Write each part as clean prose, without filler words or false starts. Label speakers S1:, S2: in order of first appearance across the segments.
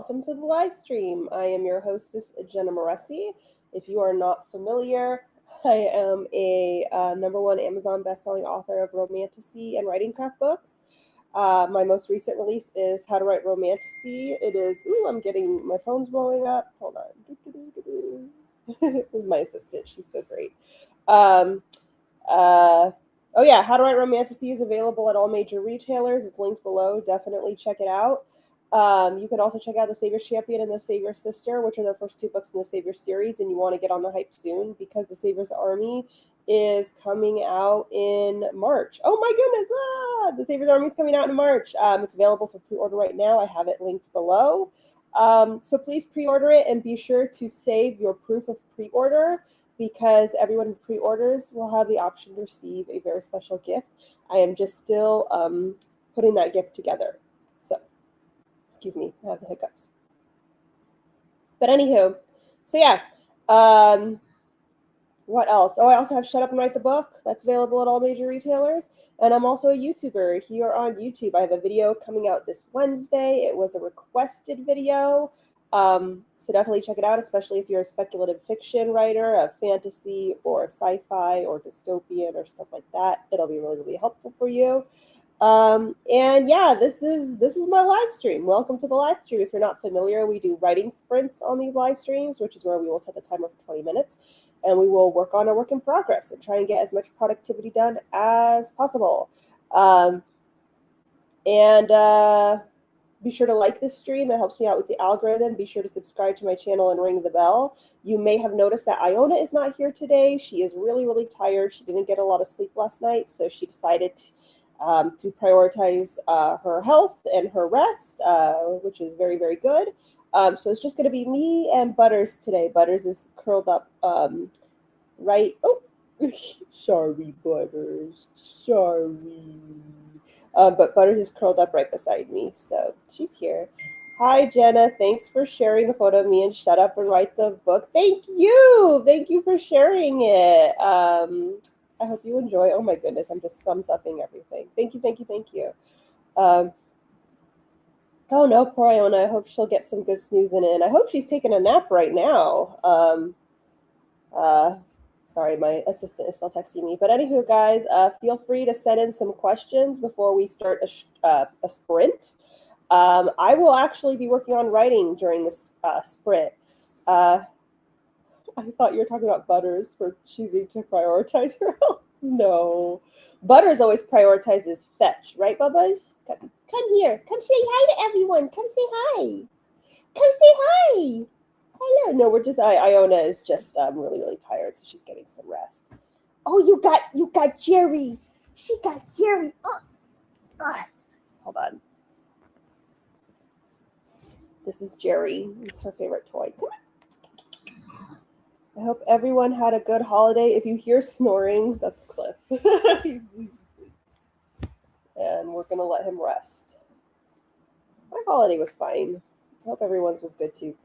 S1: welcome to the live stream. I am your hostess, Jenna Moreci. If you are not familiar, I am a #1 Amazon bestselling author of romantasy and writing craft books. My most recent release is How to Write Romantasy. It is, I'm getting, my phone's blowing up. Hold on. This is my assistant. She's so great. How to Write Romantasy is available at all major retailers. It's linked below. Definitely check it out. You can also check out The Savior's Champion and The Savior's Sister, which are the first 2 books in the Savior series, and you want to get on the hype soon because The Savior's Army is coming out in March. Oh my goodness! The Savior's Army is coming out in March. It's available for pre-order right now. I have it linked below. So please pre-order it and be sure to save your proof of pre-order because everyone who pre-orders will have the option to receive a very special gift. I am just still putting that gift together. Excuse me, I have the hiccups. But anywho, so yeah. What else? Oh, I also have Shut Up and Write the Book. That's available at all major retailers. And I'm also a YouTuber here on YouTube. I have a video coming out this Wednesday. It was a requested video. So definitely check it out, especially if you're a speculative fiction writer, a fantasy or sci-fi or dystopian or stuff like that. It'll be really, really helpful for you. And yeah, this is my live stream. Welcome to the live stream. If you're not familiar, we do writing sprints on these live streams, which is where we will set the timer for 20 minutes. And we will work on a work in progress and try and get as much productivity done as possible. Be sure to like this stream. It helps me out with the algorithm. Be sure to subscribe to my channel and ring the bell. You may have noticed that Iona is not here today. She is really, really tired. She didn't get a lot of sleep last night, so she decided to prioritize her health and her rest, which is very, very good. So it's just going to be me and Butters today. Butters is curled up right. Oh, sorry, Butters. Sorry. But Butters is curled up right beside me, so she's here. Hi, Jenna. Thanks for sharing the photo of me and Shut Up and Write the Book. Thank you. Thank you for sharing it. I hope you enjoy. Oh my goodness, I'm just thumbs upping everything. Thank you, thank you, thank you. Oh no, poor Iona. I hope she'll get some good snoozing in. I hope she's taking a nap right now. Sorry, my assistant is still texting me. But anywho, guys, feel free to send in some questions before we start a sprint. I will actually be working on writing during this sprint. I thought you were talking about Butters for choosing to prioritize her health. No. Butters always prioritizes fetch, right, Bubbas? Come here. Come say hi to everyone. Come say hi. Come say hi. Hello. No, we're just, Iona is just really, really tired, so she's getting some rest. Oh, you got Jerry. She got Jerry. Hold on. This is Jerry. It's her favorite toy. Come on. I hope everyone had a good holiday. If you hear snoring, that's Cliff. He's asleep. And we're going to let him rest. My holiday was fine. I hope everyone's was good too.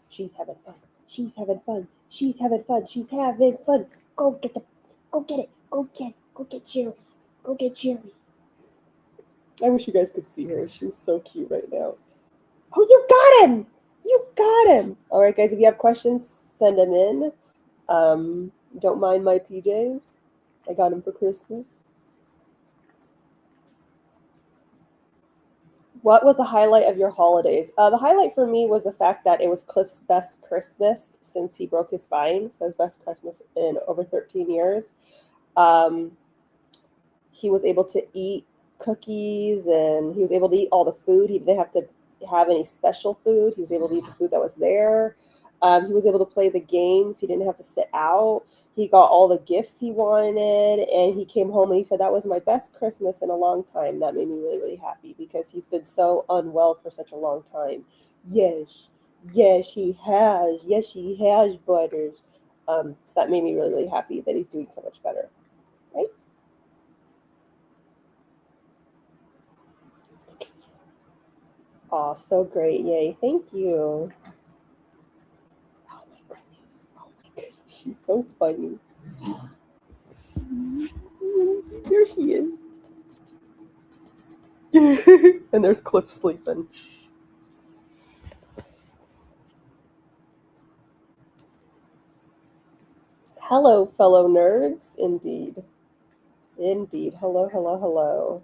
S1: She's having fun. She's having fun. She's having fun. She's having fun. Go get it. Go get Jerry. Go get Jerry. I wish you guys could see her. She's so cute right now. Oh, you got him! You got him! All right, guys, if you have questions, send them in. Don't mind my PJs. I got them for Christmas. What was the highlight of your holidays? The highlight for me was the fact that it was Cliff's best Christmas since he broke his spine. So his best Christmas in over 13 years. He was able to eat cookies and he was able to eat all the food. He didn't have to have any special food. He was able to eat the food that was there. He was able to play the games. He didn't have to sit out. He got all the gifts he wanted, and he came home and he said, that was my best Christmas in a long time. That made me really, really happy because he's been so unwell for such a long time. Yes, he has. Yes, he has, Butters. So that made me really, really happy that he's doing so much better. Right? Oh, so great. Yay. Thank you. Oh, my goodness. She's so funny. There she is. And there's Cliff sleeping. Hello, fellow nerds. Indeed. Indeed. Hello, hello, hello.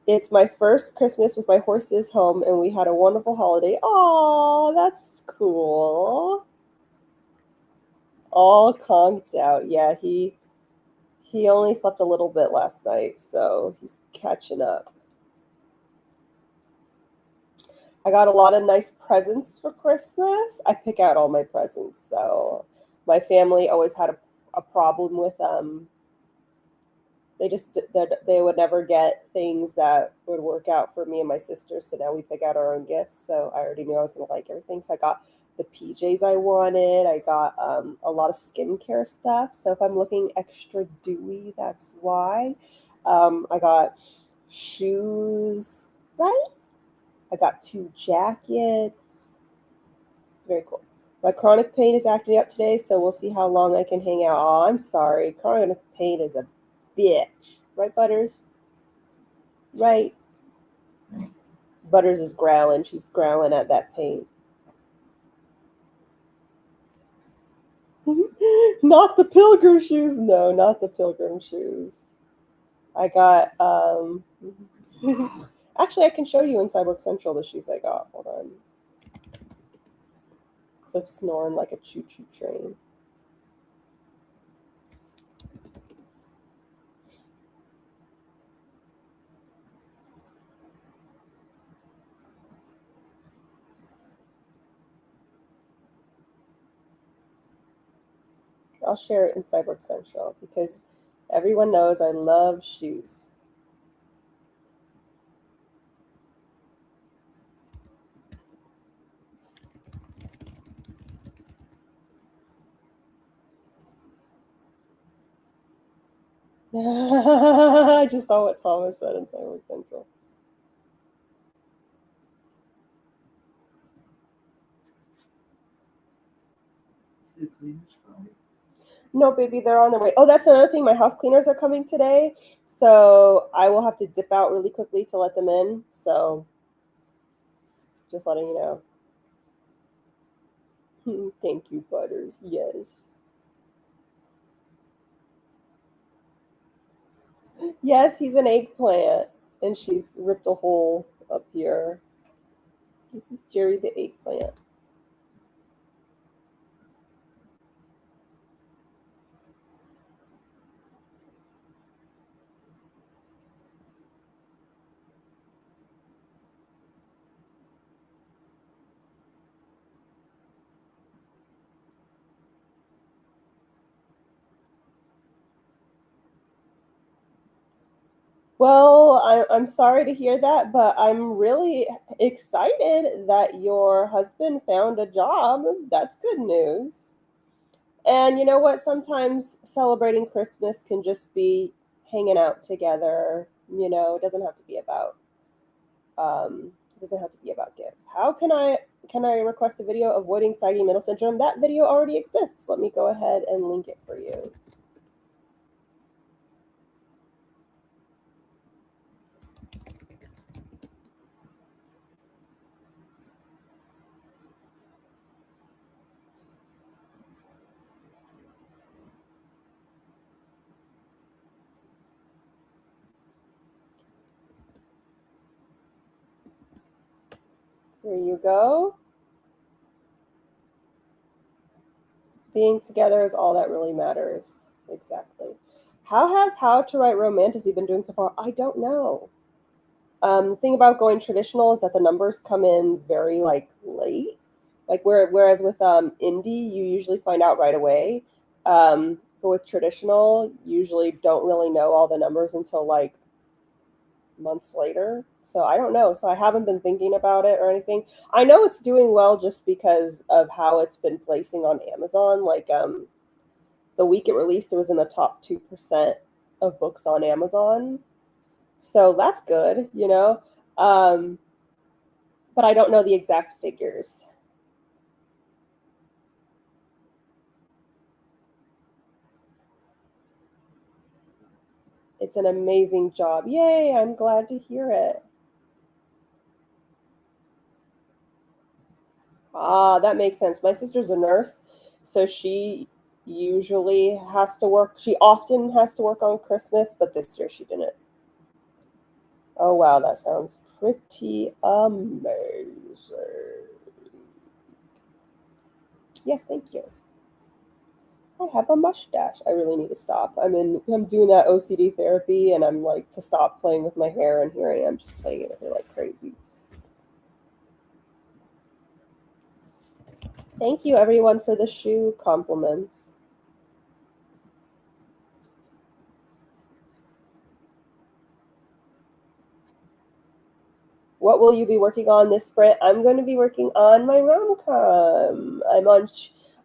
S1: It's my first Christmas with my horses home, and we had a wonderful holiday. Oh, that's cool. All conked out. Yeah, he only slept a little bit last night, so he's catching up. I got a lot of nice presents for Christmas. I pick out all my presents, so my family always had a problem with they would never get things that would work out for me and my sister. So now we pick out our own gifts. So I already knew I was gonna like everything. So I got the PJs I wanted. I got a lot of skincare stuff. So if I'm looking extra dewy, that's why. I got shoes, right? I got 2 jackets. Very cool. My chronic pain is acting up today, so we'll see how long I can hang out. Oh, I'm sorry. Chronic pain is a bitch. Right, Butters? Right. Butters is growling. She's growling at that pain. Not the pilgrim shoes. No, not the pilgrim shoes. I got actually I can show you in Cyborg Central the shoes I got. Hold on. Cliff snoring like a choo-choo train. I'll share it in Cyborg Central because everyone knows I love shoes. I just saw what Thomas said in Cyborg Central. No, baby, they're on their way. Oh, that's another thing. My house cleaners are coming today. So I will have to dip out really quickly to let them in. So just letting you know. Thank you, Butters. Yes. Yes, he's an eggplant. And she's ripped a hole up here. This is Jerry the eggplant. Well, I'm sorry to hear that, but I'm really excited that your husband found a job. That's good news. And you know what? Sometimes celebrating Christmas can just be hanging out together. It doesn't have to be about gifts. How can I request a video avoiding saggy middle syndrome? That video already exists. Let me go ahead and link it for you. Here you go. Being together is all that really matters. Exactly. How to write romanticy been doing so far? I don't know. The thing about going traditional is that the numbers come in very late. Whereas with indie, you usually find out right away. But with traditional, usually don't really know all the numbers until months later. So I don't know. So I haven't been thinking about it or anything. I know it's doing well just because of how it's been placing on Amazon. The week it released, it was in the top 2% of books on Amazon. So that's good. But I don't know the exact figures. It's an amazing job. Yay, I'm glad to hear it. Ah, that makes sense. My sister's a nurse, so she usually has to work. She often has to work on Christmas, but this year she didn't. Oh, wow, that sounds pretty amazing. Yes, thank you. I have a mustache. I really need to stop. I'm doing that OCD therapy, and I'm like to stop playing with my hair, and here I am just playing with it like crazy. Thank you, everyone, for the shoe compliments. What will you be working on this sprint? I'm going to be working on my rom-com.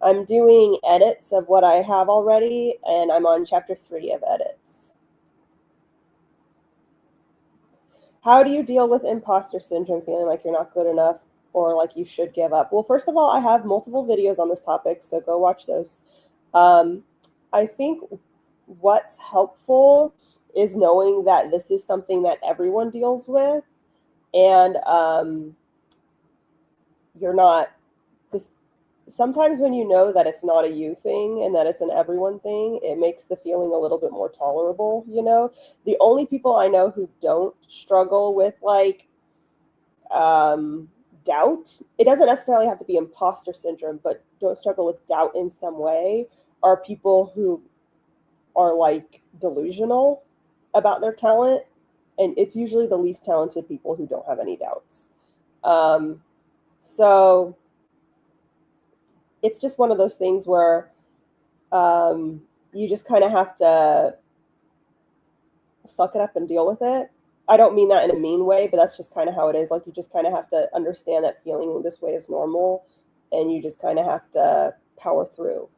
S1: I'm doing edits of what I have already, and I'm on chapter 3 of edits. How do you deal with imposter syndrome, feeling like you're not good enough or like you should give up? Well, first of all, I have multiple videos on this topic, so go watch those. I think what's helpful is knowing that this is something that everyone deals with, and you're not this. Sometimes when you know that it's not a you thing and that it's an everyone thing, it makes the feeling a little bit more tolerable. The only people I know who don't struggle with like doubt, it doesn't necessarily have to be imposter syndrome, but don't struggle with doubt in some way, are people who are like delusional about their talent. And it's usually the least talented people who don't have any doubts. So it's just one of those things where you just kind of have to suck it up and deal with it. I don't mean that in a mean way, but that's just kind of how it is. Like, you just kind of have to understand that feeling this way is normal, and you just kind of have to power through.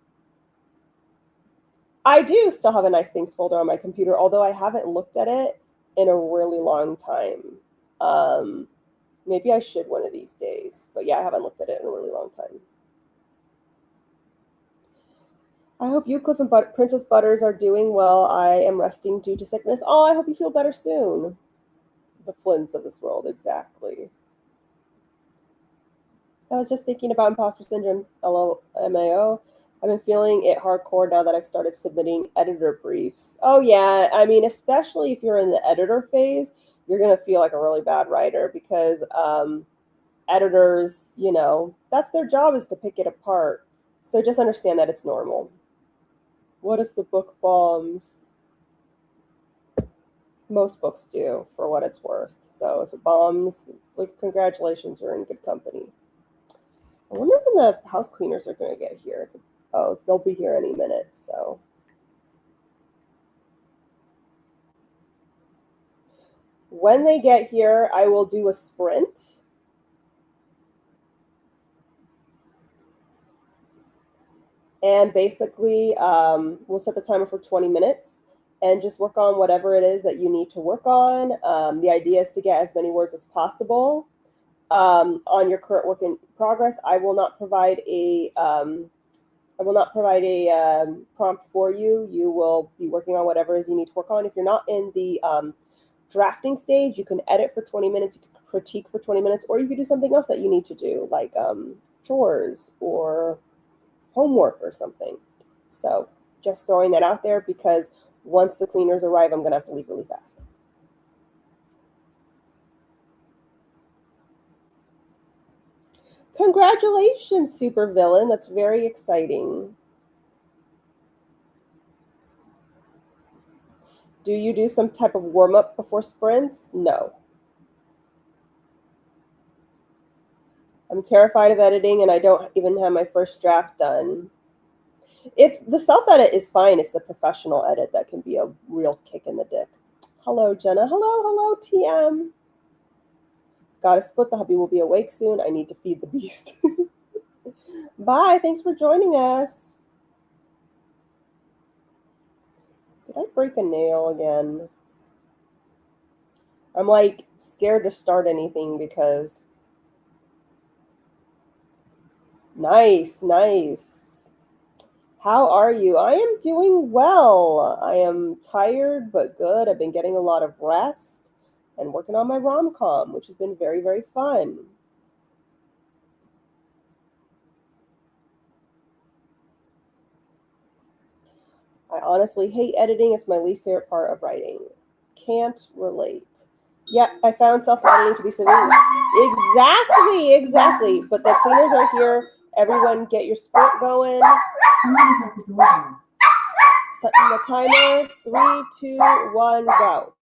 S1: I do still have a nice things folder on my computer, although I haven't looked at it in a really long time. Maybe I should one of these days, but yeah, I haven't looked at it in a really long time. I hope you, Cliff, and Princess Butters are doing well. I am resting due to sickness. Oh, I hope you feel better soon. The Flints of this world, exactly. I was just thinking about imposter syndrome, LMAO. I've been feeling it hardcore now that I've started submitting editor briefs. Oh, yeah. I mean, especially if you're in the editor phase, you're going to feel like a really bad writer because editors, that's their job, is to pick it apart. So just understand that it's normal. What if the book bombs? Most books do, for what it's worth. So if it bombs, like, congratulations, you're in good company. I wonder when the house cleaners are going to get here. They'll be here any minute, so. When they get here, I will do a sprint. And basically, we'll set the timer for 20 minutes and just work on whatever it is that you need to work on. The idea is to get as many words as possible. On your current work in progress, I will not provide a prompt for you. You will be working on whatever it is you need to work on. If you're not in the drafting stage, you can edit for 20 minutes, you can critique for 20 minutes, or you could do something else that you need to do, like chores or homework or something. So just throwing that out there, because once the cleaners arrive, I'm going to have to leave really fast. Congratulations, supervillain. That's very exciting. Do you do some type of warm-up before sprints? No. I'm terrified of editing, and I don't even have my first draft done. It's the self-edit is fine. It's the professional edit that can be a real kick in the dick. Hello, Jenna. Hello, TM. Gotta split. The hubby will be awake soon. I need to feed the beast. Bye. Thanks for joining us. Did I break a nail again? I'm like scared to start anything because. Nice. How are you? I am doing well. I am tired but good. I've been getting a lot of rest and working on my rom-com, which has been very, very fun. I honestly hate editing. It's my least favorite part of writing. Can't relate. Yeah, I found self-editing to be severe. Exactly, exactly. But the cleaners are here. Everyone get your sport going.
S2: Someone's at the door.
S1: Setting the timer. 3, 2, 1, go.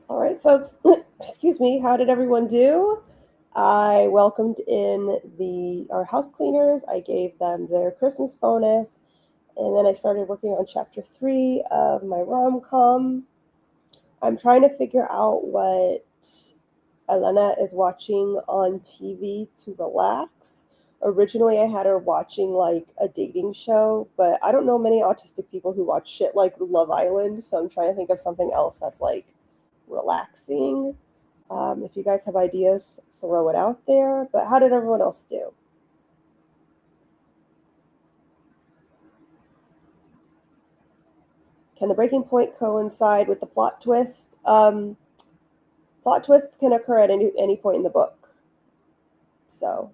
S1: All right, folks. Excuse me. How did everyone do? I welcomed in our house cleaners. I gave them their Christmas bonus, and then I started working on chapter 3 of my rom-com. I'm trying to figure out what Elena is watching on TV to relax. Originally, I had her watching like a dating show, but I don't know many autistic people who watch shit like Love Island, so I'm trying to think of something else that's like relaxing. If you guys have ideas, throw it out there. But how did everyone else do? Can the breaking point coincide with the plot twist? Plot twists can occur at any point in the book. So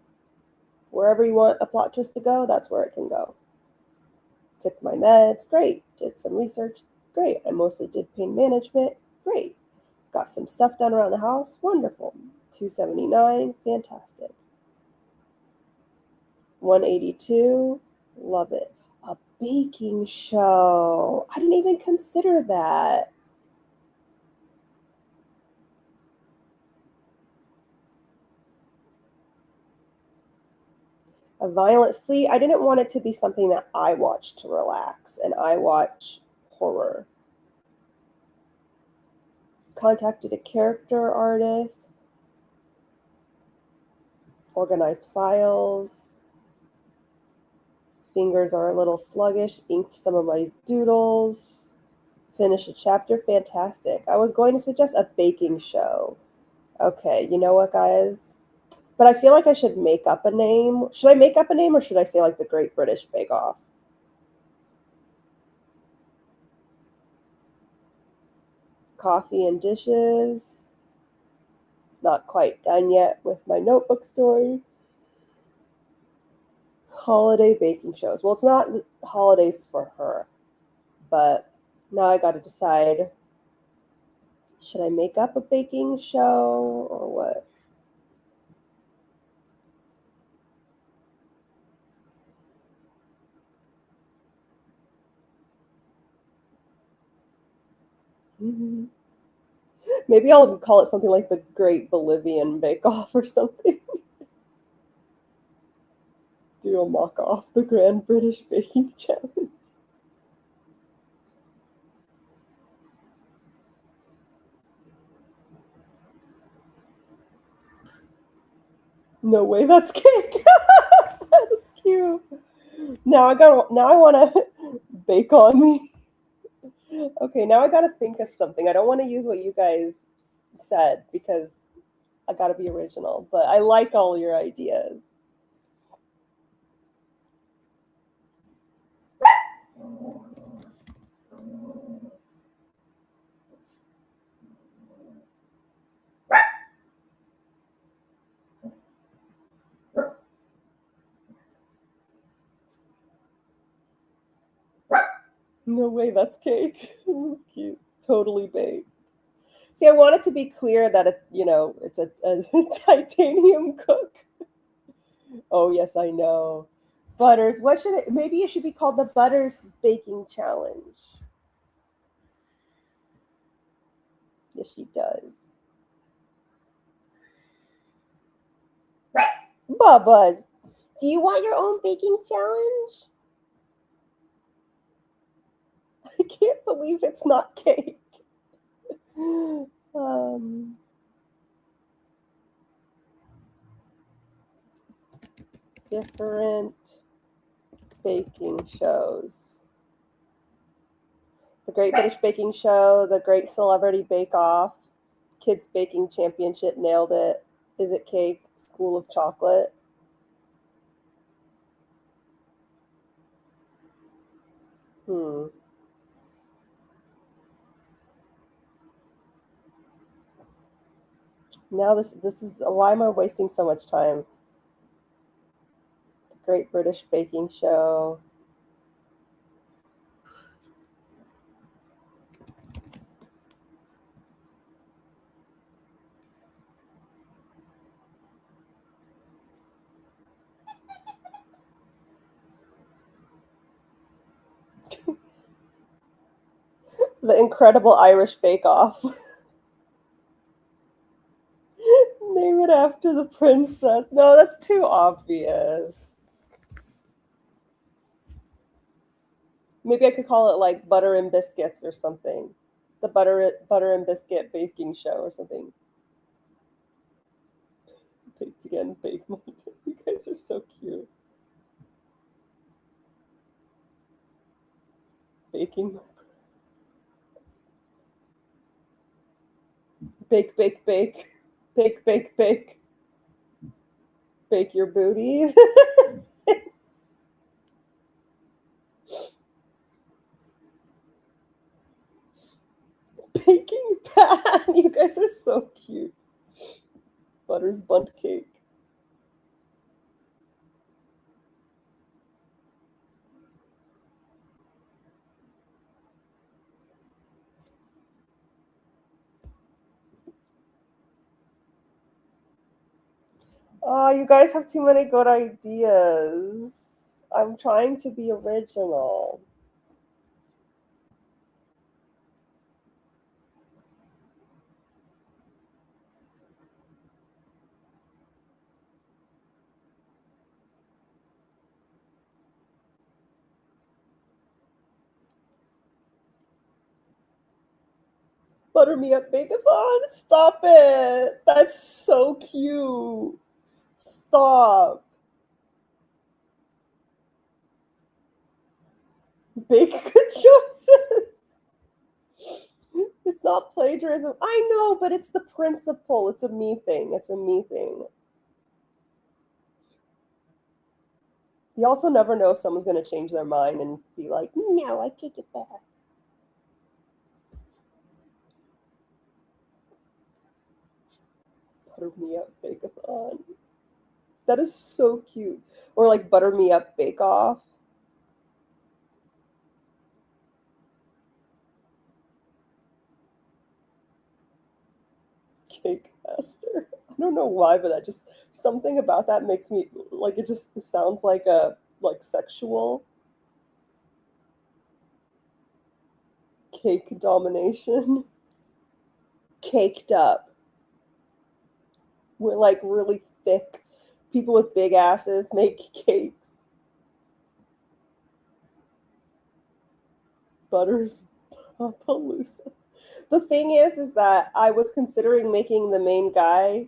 S1: wherever you want a plot twist to go, that's where it can go. Took my meds, great. Did some research, great. I mostly did pain management, great. Got some stuff done around the house, wonderful. 279, fantastic. 182, love it. A baking show. I didn't even consider that. A violent sleep. I didn't want it to be something that I watch to relax, and I watch horror. Contacted a character artist. Organized files. Fingers are a little sluggish. Inked some of my doodles. Finished a chapter. Fantastic. I was going to suggest a baking show. Okay, you know what, guys? But I feel like I should make up a name. Should I make up a name, or should I say like the Great British Bake Off? Coffee and dishes. Not quite done yet with my notebook story. Holiday baking shows. Well, it's not holidays for her, but now I got to decide, should I make up a baking show or what? Maybe I'll call it something like the Great Bolivian Bake Off or something. Do a mock off the Grand British Baking Challenge. No way, that's cake. That's cute. Now I want to bake on me. Okay, now I got to think of something. I don't want to use what you guys said because I got to be original, but I like all your ideas. No way, that's cake. That's cute. Totally baked. See, I want it to be clear that it's a titanium cook. Oh yes, I know. Butters. What should it? Maybe it should be called the Butters Baking Challenge. Yes, she does. Bubba's. Do you want your own baking challenge? I can't believe it's not cake. Different baking shows. The Great British Baking Show, the Great Celebrity Bake Off, Kids Baking Championship, nailed it. Is it cake? School of Chocolate. Now this is why am I wasting so much time? The Great British Baking Show. The Incredible Irish Bake Off. it after the princess. No, that's too obvious. Maybe I could call it like Butter and Biscuits or something. The butter and biscuit baking show or something. Baked again, bake more. You guys are so cute. Baking. Bake, bake, bake. Bake, bake, bake. Bake your booty. Baking pan. You guys are so cute. Butter's bunt cake. Oh, you guys have too many good ideas. I'm trying to be original. Butter me up, Bakeathon. Stop it. That's so cute. Stop. Bake good choices. It's not plagiarism. I know, but it's the principle. It's a me thing. It's a me thing. You also never know if someone's going to change their mind and be like, no, I take it back. Butter me up, Bakeathon. That is so cute. Or like Butter me up, Bake Off. Cake Master. I don't know why, but that just something about that makes me like it just sounds like a like sexual. Cake domination. Caked up. We're like really thick. People with big asses make cakes. Butter's Palooza. The thing is that I was considering making the main guy.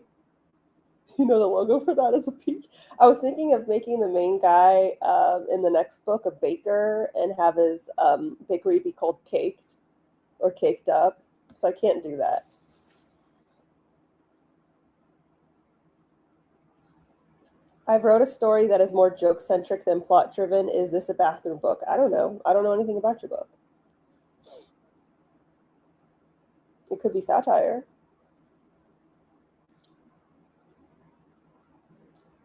S1: You know, the logo for that is a peach. I was thinking of making the main guy in the next book a baker and have his bakery be called Caked or Caked Up. So I can't do that. I've wrote a story that is more joke-centric than plot-driven. Is this a bathroom book? I don't know. I don't know anything about your book. It could be satire.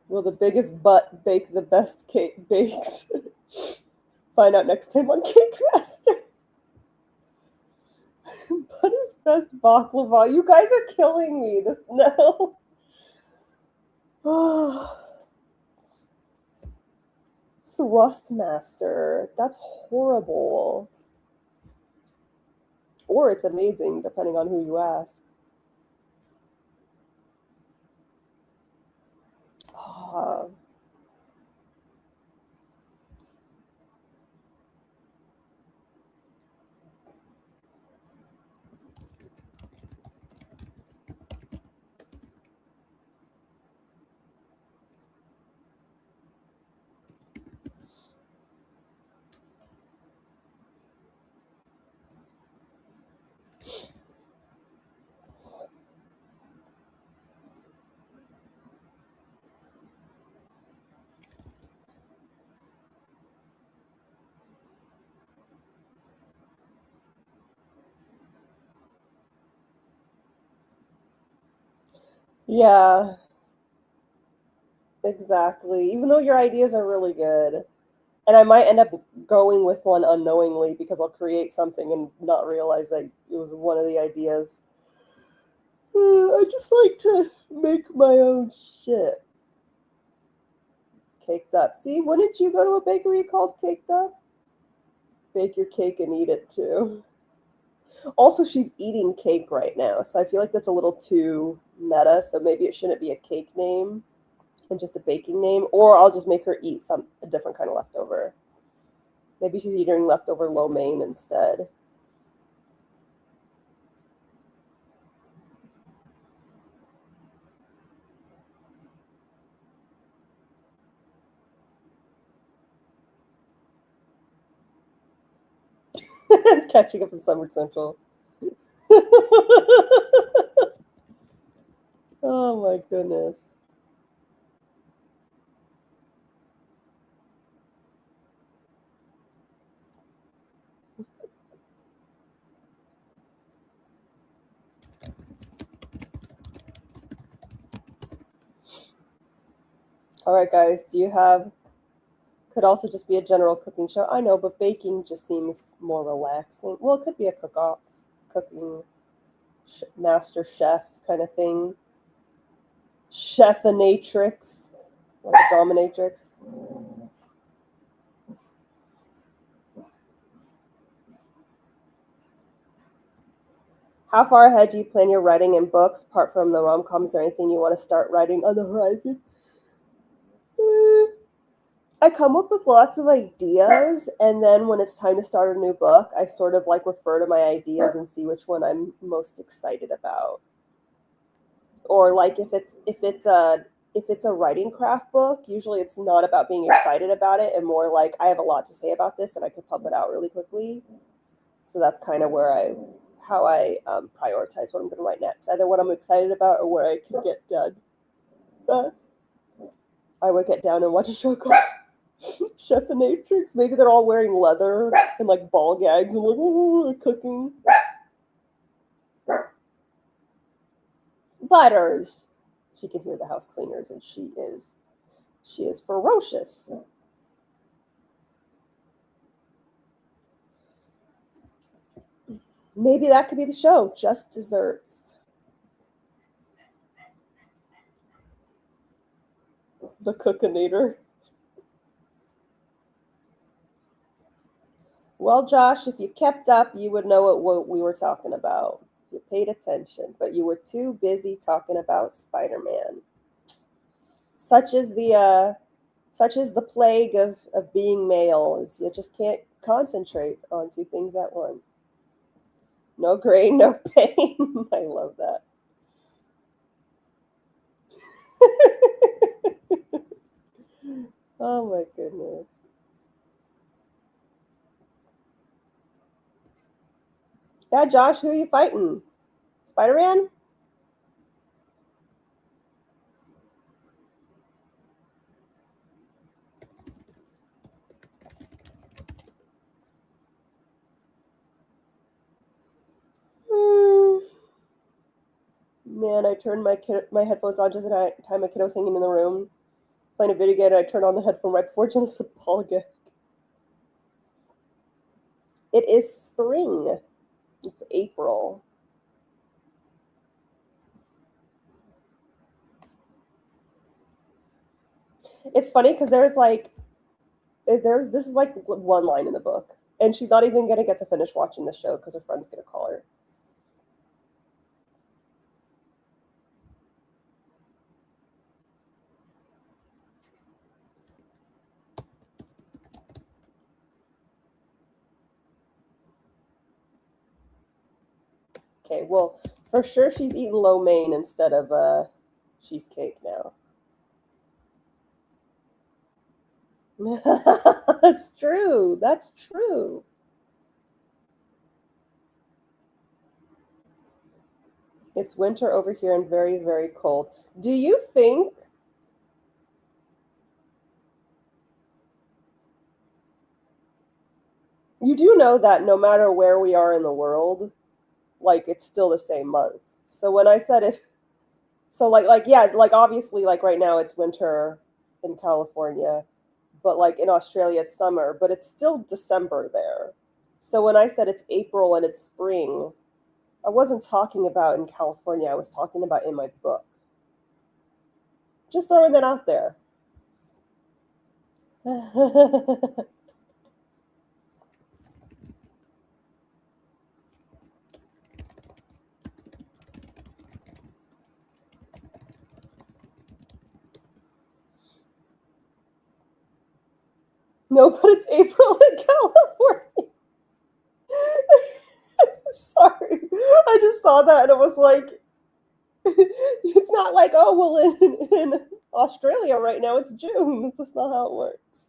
S1: Will the biggest butt bake the best cake bakes? Find out next time on Cake Master. Butter's best baklava. You guys are killing me. This no. Thrustmaster. That's horrible. Or it's amazing, depending on who you ask. Yeah, exactly. Even though your ideas are really good. And I might end up going with one unknowingly because I'll create something and not realize that it was one of the ideas. I just like to make my own shit. Caked Up. See, wouldn't you go to a bakery called Caked Up? Bake your cake and eat it too. Also, she's eating cake right now, so I feel like that's a little too meta. So maybe it shouldn't be a cake name and just a baking name, or I'll just make her eat a different kind of leftover. Maybe she's eating leftover lo mein instead. Catching up in Summer Central. Oh my goodness. All right, guys, do you have, could also just be a general cooking show. I know, but baking just seems more relaxing. Well, it could be a cook-off, cooking master chef kind of thing. Chefinatrix, like a dominatrix. How far ahead do you plan your writing in books, apart from the rom-coms? Is there anything you want to start writing on the horizon? I come up with lots of ideas, and then when it's time to start a new book, I sort of like refer to my ideas and see which one I'm most excited about. Or like if it's a writing craft book, usually it's not about being excited about it, and more like I have a lot to say about this, and I could pump it out really quickly. So that's kind of how I prioritize what I'm going to write next, either what I'm excited about or where I can get done. But I would get down and watch a show called Chefinatrix. Maybe they're all wearing leather and like ball gags and like, oh, cooking. Butters. She can hear the house cleaners, and she is ferocious. Maybe that could be the show, just desserts. The Cookinator. Well, Josh, if you kept up, you would know what we were talking about. You paid attention, but you were too busy talking about Spider-Man. Such is the plague of being male, is you just can't concentrate on two things at once. No grain, no pain. I love that. Oh my goodness. Yeah, Josh, who are you fighting? Spider-Man? Man, I turned my headphones on just in time my kid was hanging in the room playing a video game, and I turned on the headphone right before Jenna said Polga. It is spring. It's April. It's funny because this is like one line in the book, and she's not even gonna get to finish watching the show because her friend's gonna call her. Okay, well, for sure she's eating lo mein instead of cheesecake now. That's true. That's true. It's winter over here and very, very cold. Do you think you do know that no matter where we are in the world, like it's still the same month? So when I said it, so like yeah, it's like obviously like right now it's winter in California, but like in Australia it's summer, but it's still December there. So when I said it's April and it's spring, I wasn't talking about in California, I was talking about in my book. Just throwing that out there. No, but it's April in California. Sorry. I just saw that and it was like, it's not like, oh, well, in Australia right now it's June. That's not how it works.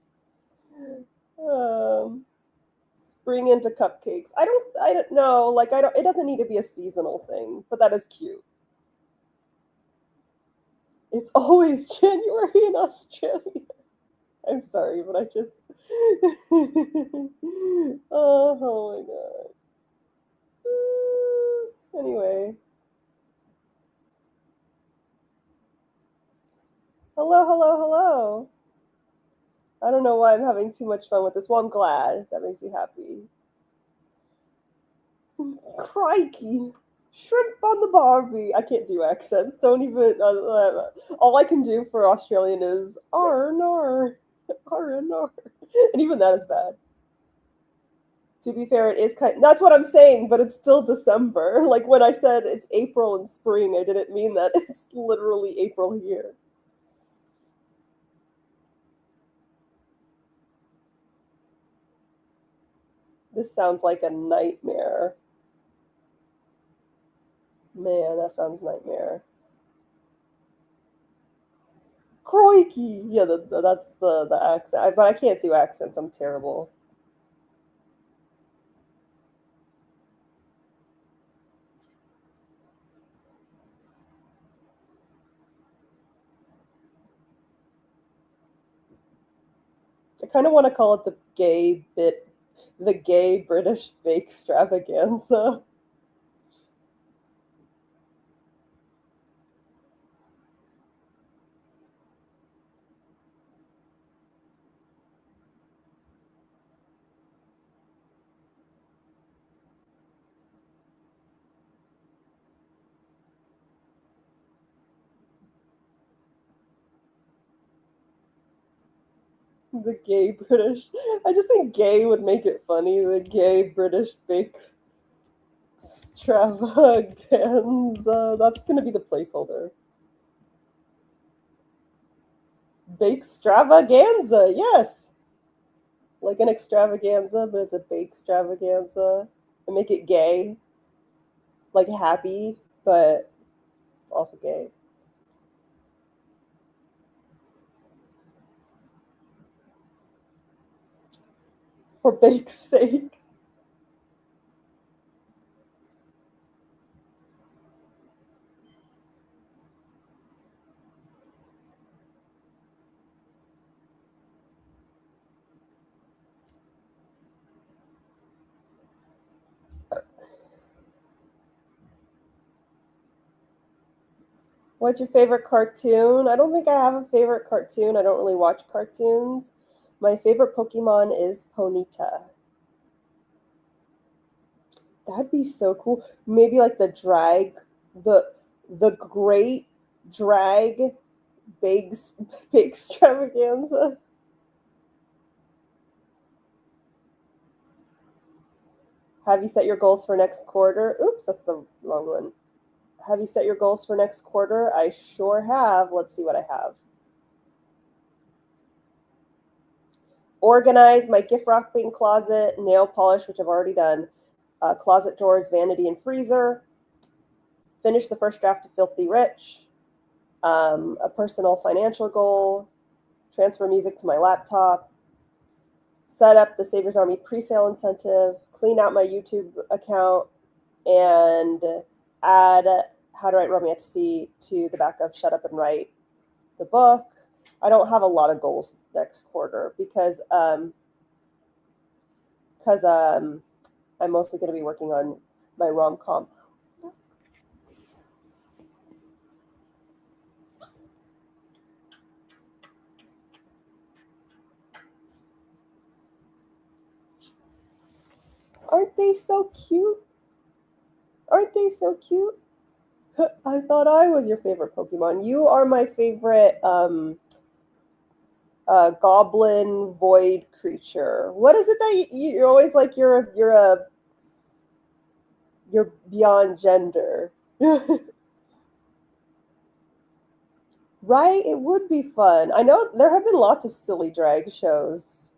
S1: Spring into cupcakes. I don't know. Like, it doesn't need to be a seasonal thing, but that is cute. It's always January in Australia. I'm sorry, but I just, oh my God. Anyway. Hello, hello, hello. I don't know why I'm having too much fun with this. Well, I'm glad. That makes me happy. Crikey. Shrimp on the Barbie. I can't do accents. Don't even. All I can do for Australian is R-N-R. R-N-R. And even that is bad. To be fair, it is that's what I'm saying, but it's still December. Like when I said it's April and spring, I didn't mean that. It's literally April here. This sounds like a nightmare. Man, that sounds nightmare. Crikey! Yeah, that's the accent. But I can't do accents. I'm terrible. I kind of want to call it the gay British bake extravaganza. The gay British. I just think gay would make it funny. The gay British bake extravaganza. That's going to be the placeholder. Bake extravaganza. Yes. Like an extravaganza, but it's a bake extravaganza. And make it gay. Like happy, but it's also gay. For bake's sake. What's your favorite cartoon? I don't think I have a favorite cartoon. I don't really watch cartoons. My favorite Pokemon is Ponyta. That'd be so cool. Maybe like the the great drag big big extravaganza. Have you set your goals for next quarter? Oops, that's the wrong one. Have you set your goals for next quarter? I sure have. Let's see what I have. Organize my gift wrapping closet, nail polish, which I've already done, closet drawers, vanity, and freezer. Finish the first draft of Filthy Rich. A personal financial goal. Transfer music to my laptop. Set up the Savers Army pre-sale incentive. Clean out my YouTube account. And add How to Write Romanticy to the back of Shut Up and Write the book. I don't have a lot of goals next quarter because I'm mostly going to be working on my rom-com. Aren't they so cute? Aren't they so cute? I thought I was your favorite Pokemon. You are my favorite goblin void creature. What is it that you're always like? You're beyond gender. Right? It would be fun. I know there have been lots of silly drag shows.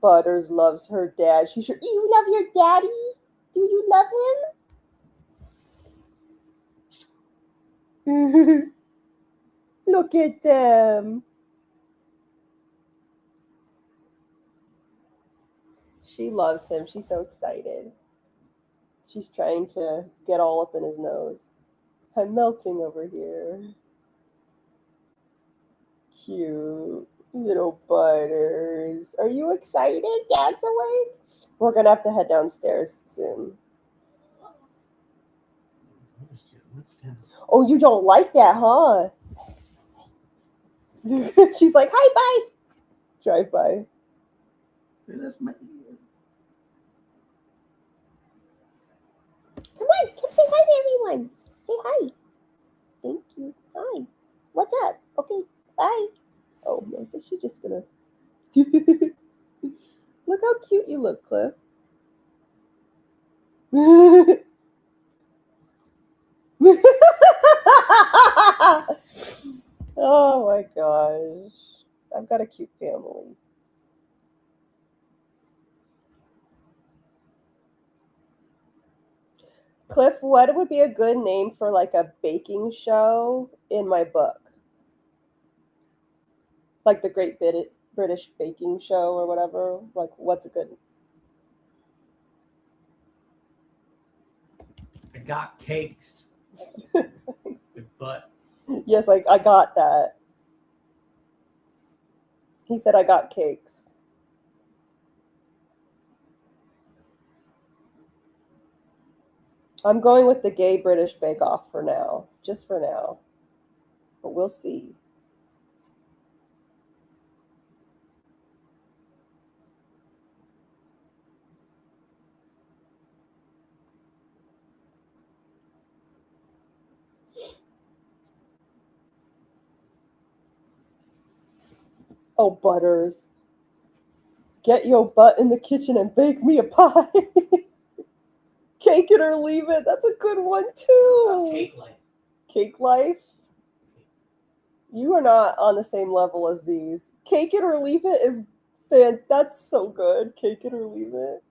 S1: Butters loves her dad. She sure. You love your daddy? Do you love him? Look at them. She loves him. She's so excited. She's trying to get all up in his nose. I'm melting over here. Cute. Little Butters. Are you excited? Dad's awake? We're going to have to head downstairs soon. Oh, you don't like that, huh? She's like, hi, bye. Drive by.
S2: That's my
S1: Come on, come say hi to everyone. Say hi. Thank you. Hi. What's up? Okay, bye. Oh, I think she's just gonna. Look how cute you look, Cliff. Oh my gosh. I've got a cute family. Cliff, what would be a good name for like a baking show in my book? Like the Great British Baking Show or whatever. Like, what's a good?
S3: I got cakes. With butt.
S1: Yes, I got that. He said I got cakes. I'm going with the Gay British Bake Off for now, just for now. But we'll see. Oh, Butters. Get your butt in the kitchen and bake me a pie. Cake it or leave it. That's a good one, too.
S3: Cake life.
S1: Cake life? You are not on the same level as these. Cake it or leave it is that's so good. Cake it or leave it.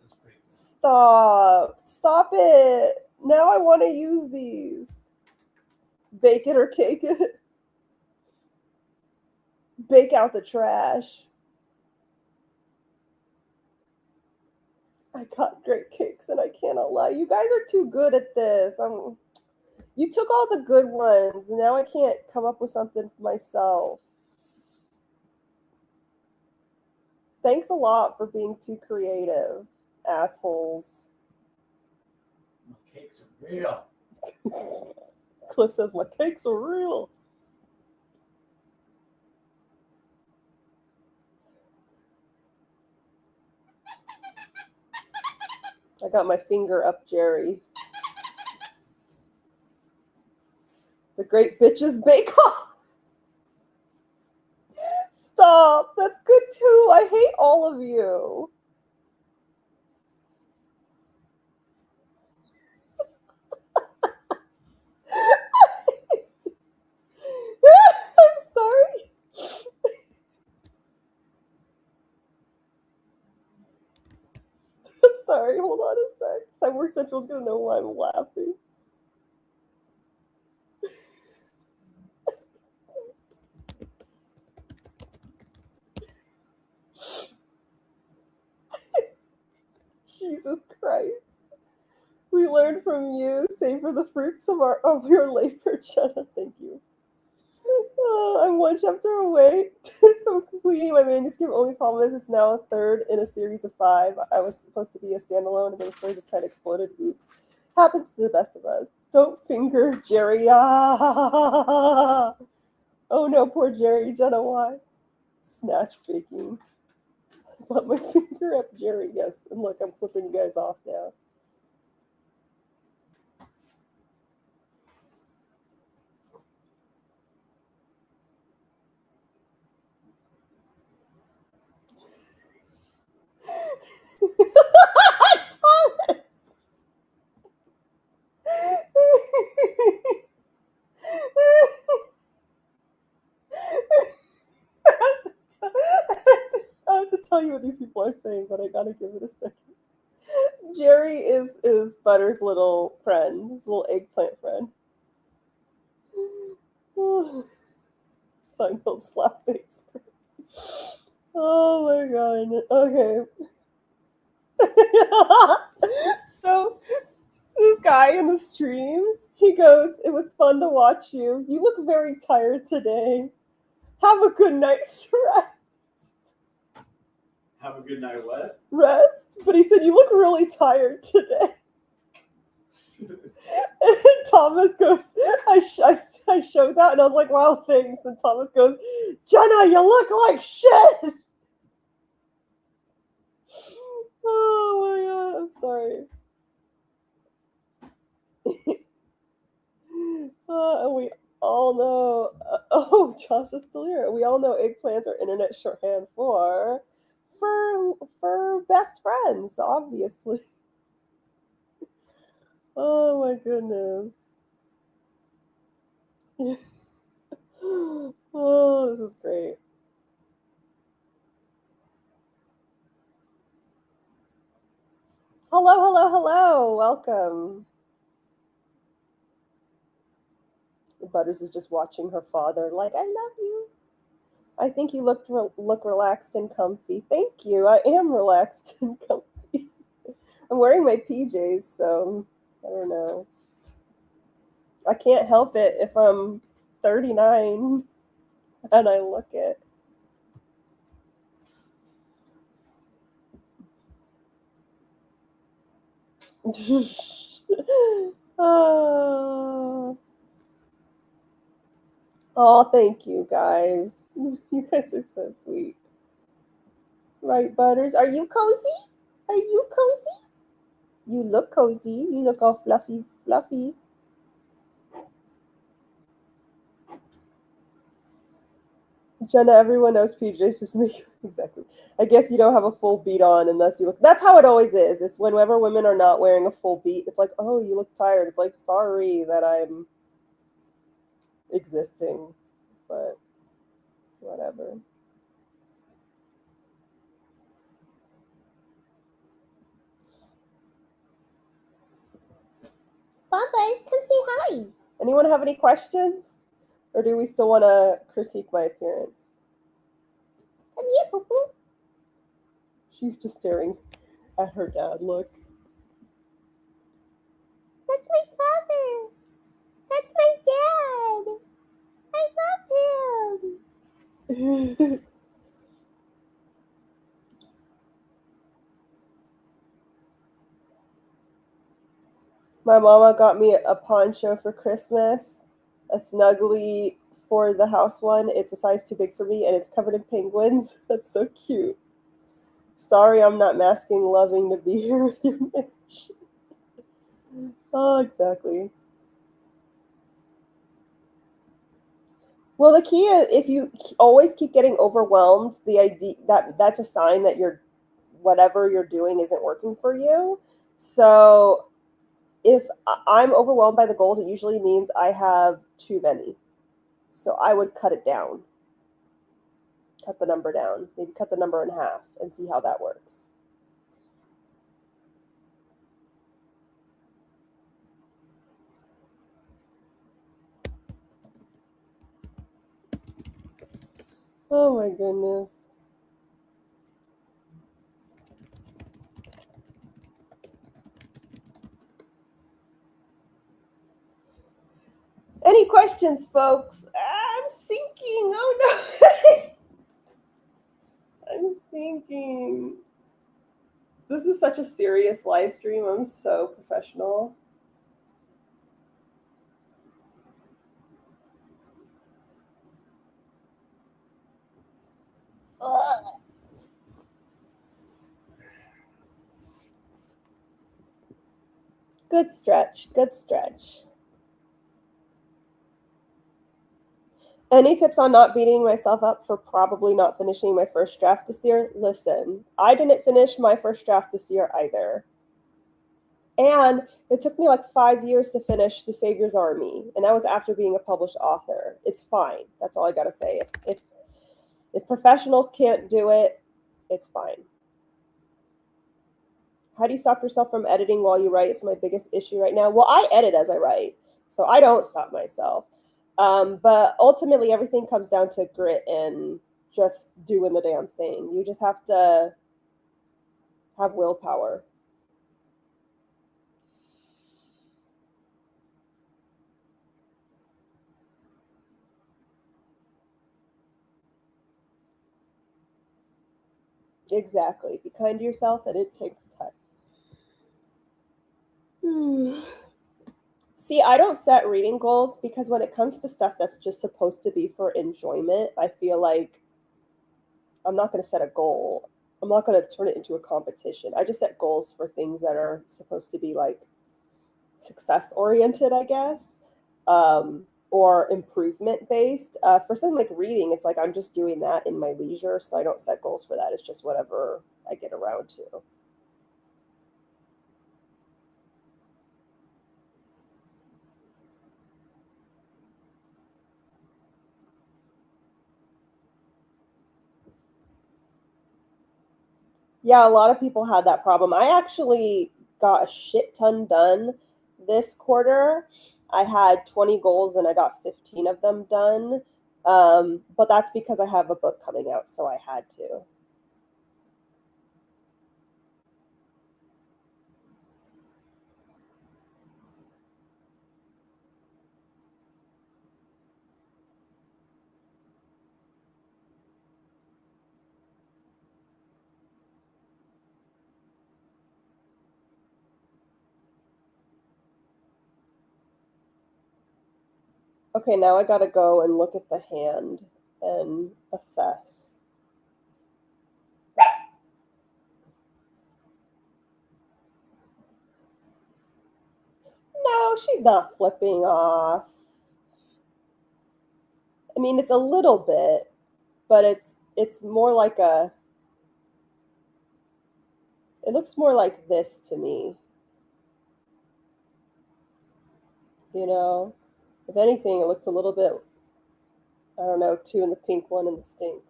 S3: That's pretty good.
S1: Stop. Stop it. Now I want to use these. Bake it or cake it. Bake out the trash. I got great cakes and I cannot lie. You guys are too good at this. You took all the good ones. Now I can't come up with something for myself. Thanks a lot for being too creative, assholes.
S3: My cakes are real.
S1: Cliff says, my cakes are real. I got my finger up Jerry. The Great Bitches Bake Off. Stop. That's good too. I hate all of you. I'm sorry. I'm sorry. Hold on a sec. Cyborg Central's going to know why I'm laughing. Jesus Christ. We learned from you. Savor the fruits of your labor, Jenna. Thank you. I'm one chapter away from completing my manuscript. Only problem is it's now a third in a series of 5. I was supposed to be a standalone, and then the story just kind of exploded. Oops. Happens to the best of us. Don't finger Jerry. Ah. Oh no, poor Jerry. Jenna, why? Snatch baking. Let my finger up Jerry. Yes, and look, I'm flipping you guys off now. Thomas! I have to tell you what these people are saying, but I gotta give it a second. Jerry is Butter's little friend, his little eggplant friend. Seinfeld slap face. Oh my god. Okay. So this guy in the stream, he goes, "It was fun to watch you. You look very tired today. Have a good night's
S3: Have a good night. What?
S1: rest." But he said, "You look really tired today." And Thomas goes, I showed that and I was like, "Wow, thanks." And Thomas goes, "Jenna, you look like shit." Oh my god, I'm sorry. We all know. Oh, Josh is still here. We all know eggplants are internet shorthand for best friends, obviously. Oh my goodness. Oh, this is great. Hello, hello, hello. Welcome. Butters is just watching her father like, "I love you. I think you look relaxed and comfy." Thank you. I am relaxed and comfy. I'm wearing my PJs, so I don't know. I can't help it if I'm 39 and I look it. Oh, thank you guys. You guys are so sweet. Right, Butters? Are you cozy? Are you cozy? You look cozy. You look all fluffy, fluffy. Jenna, everyone knows PJs just make exactly. I guess you don't have a full beat on unless you look. That's how it always is. It's whenever women are not wearing a full beat, it's like, "Oh, you look tired." It's like, "Sorry that I'm existing," but whatever. Bye, come say hi. Anyone have any questions? Or do we still want to critique my appearance? Come here, poo poo. She's just staring at her dad. Look. That's my father. That's my dad. I love him. My mama got me a poncho for Christmas, a snuggly for the house one. It's a size too big for me, and it's covered in penguins. That's so cute. Sorry, I'm not masking loving to be here with you, Mitch. Oh, exactly. Well, the key is if you always keep getting overwhelmed, the idea that's a sign that whatever you're doing isn't working for you. So if I'm overwhelmed by the goals, it usually means I have too many. So I would cut it down. Cut the number down. Maybe cut the number in half and see how that works. Oh my goodness. Any questions, folks? I'm sinking. Oh no. I'm sinking. This is such a serious live stream. I'm so professional. Ugh. Good stretch. Good stretch. Any tips on not beating myself up for probably not finishing my first draft this year? Listen, I didn't finish my first draft this year either. And it took me like 5 years to finish The Savior's Army. And that was after being a published author. It's fine. That's all I got to say. If professionals can't do it, It's fine. How do you stop yourself from editing while you write? It's my biggest issue right now. Well, I edit as I write, so I don't stop myself. But ultimately, everything comes down to grit and just doing the damn thing. You just have to have willpower. Exactly. Be kind to yourself, and it takes time. See, I don't set reading goals because when it comes to stuff that's just supposed to be for enjoyment, I feel like I'm not going to set a goal. I'm not going to turn it into a competition. I just set goals for things that are supposed to be like success oriented, I guess, or improvement based. For something like reading, it's like I'm just doing that in my leisure, so I don't set goals for that. It's just whatever I get around to. Yeah, a lot of people had that problem. I actually got a shit ton done this quarter. I had 20 goals and I got 15 of them done. But that's because I have a book coming out, so I had to. Okay, now I gotta go and look at the hand and assess. No, she's not flipping off. I mean, it's a little bit, but it's more like a. It looks more like this to me. You know, if anything, it looks a little bit. I don't know, two in the pink, one in the stink.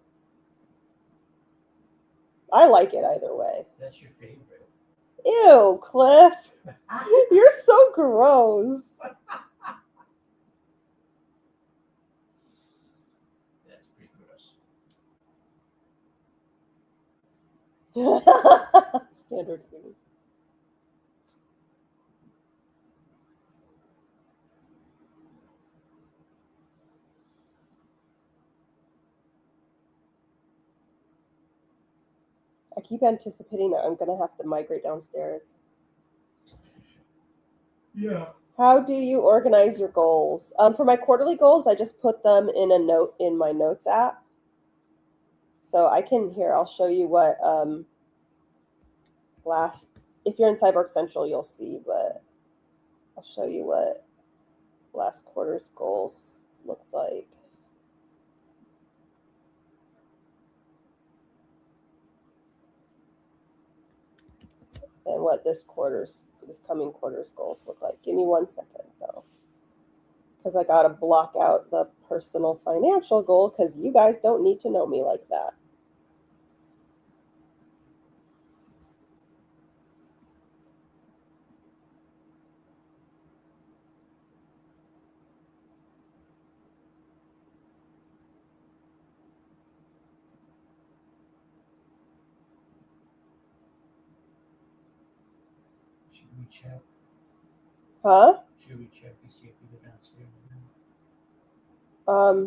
S1: I like it either way.
S3: That's your favorite.
S1: Ew, Cliff. You're so gross.
S3: That's pretty gross.
S1: Standard food. I keep anticipating that I'm going to have to migrate downstairs.
S3: Yeah.
S1: How do you organize your goals? For my quarterly goals, I just put them in a note in my notes app. So I can, here, I'll show you what if you're in Cyborg Central, you'll see, but I'll show you what last quarter's goals looked like. And what this coming quarter's goals look like. Give me 1 second though, because I got to block out the personal financial goal because you guys don't need to know me like that.
S3: Should we check?
S1: Huh?
S3: Should we check to see if we go downstairs?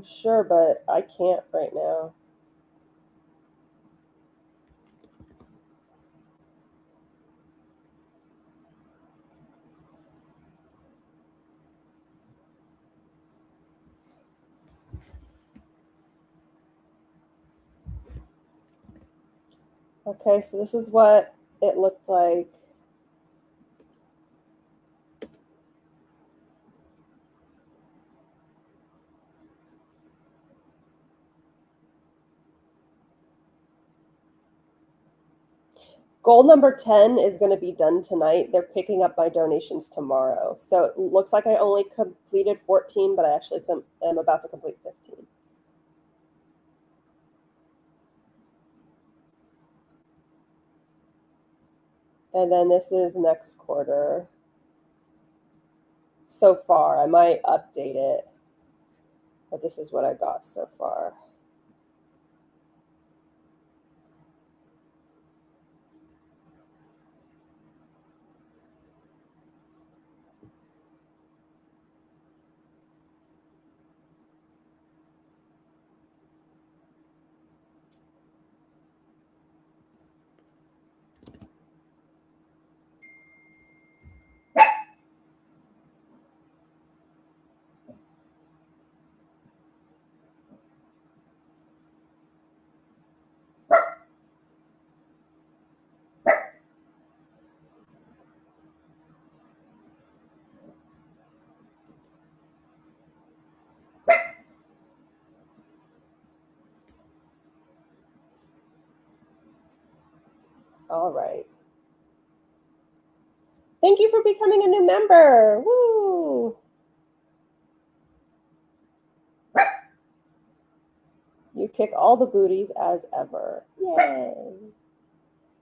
S1: Sure, but I can't right now. Okay, so this is what it looked like. Goal number 10 is going to be done tonight. They're picking up my donations tomorrow. So it looks like I only completed 14, but I actually am about to complete 15. And then this is next quarter. So far, I might update it, but this is what I got so far. All right. Thank you for becoming a new member. Woo! You kick all the booties as ever. Yay!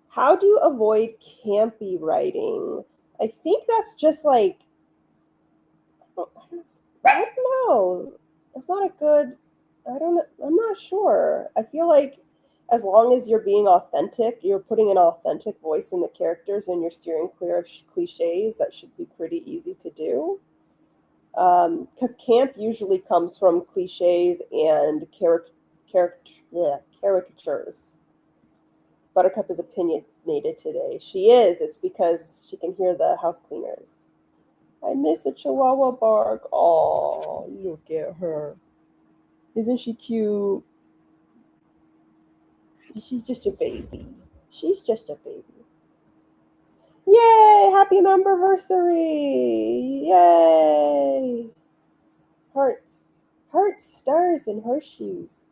S1: How do you avoid campy writing? I think that's just like, I don't know. That's not a good, I'm not sure. I feel like as long as you're being authentic, you're putting an authentic voice in the characters and you're steering clear of cliches, that should be pretty easy to do. Because camp usually comes from cliches and caricatures. Buttercup is opinionated today. She is. It's because she can hear the house cleaners. I miss a Chihuahua bark. Oh, look at her. Isn't she cute? She's just a baby. She's just a baby. Yay! Happy memberversary! Yay! Hearts. Hearts, stars, and horseshoes.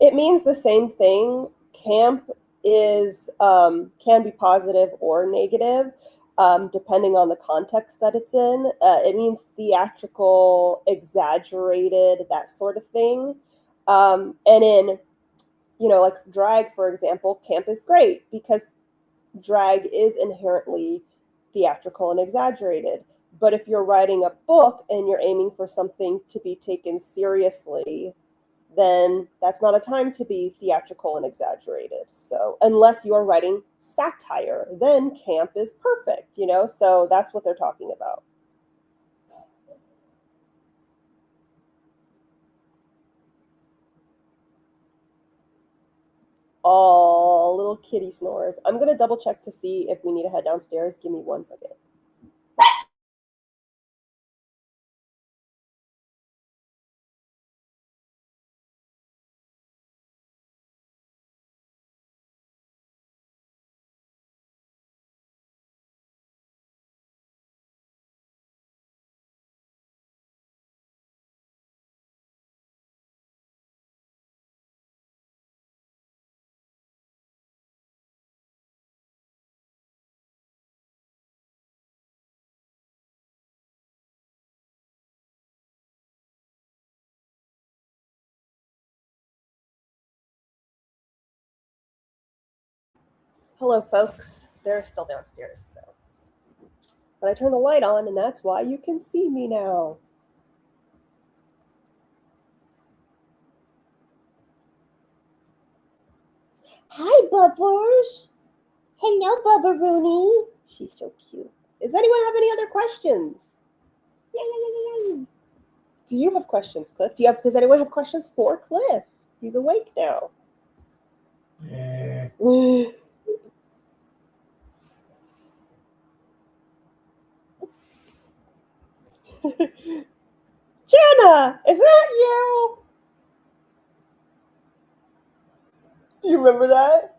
S1: It means the same thing. Camp is can be positive or negative, depending on the context that it's in. It means theatrical, exaggerated, that sort of thing. And in, like drag, for example, camp is great because drag is inherently theatrical and exaggerated. But if you're writing a book and you're aiming for something to be taken seriously, then that's not a time to be theatrical and exaggerated. So unless you're writing satire, then camp is perfect, So that's what they're talking about. Oh, little kitty snores. I'm going to double check to see if we need to head downstairs. Give me 1 second. Hello, folks. They're still downstairs, so. But I turned the light on, and that's why you can see me now. Hi, Bubblers. Hello, Bubba Rooney. She's so cute. Does anyone have any other questions? Do you have questions, Cliff? Does anyone have questions for Cliff? He's awake now.
S3: Yeah.
S1: Jenna, is that you? Do you remember that?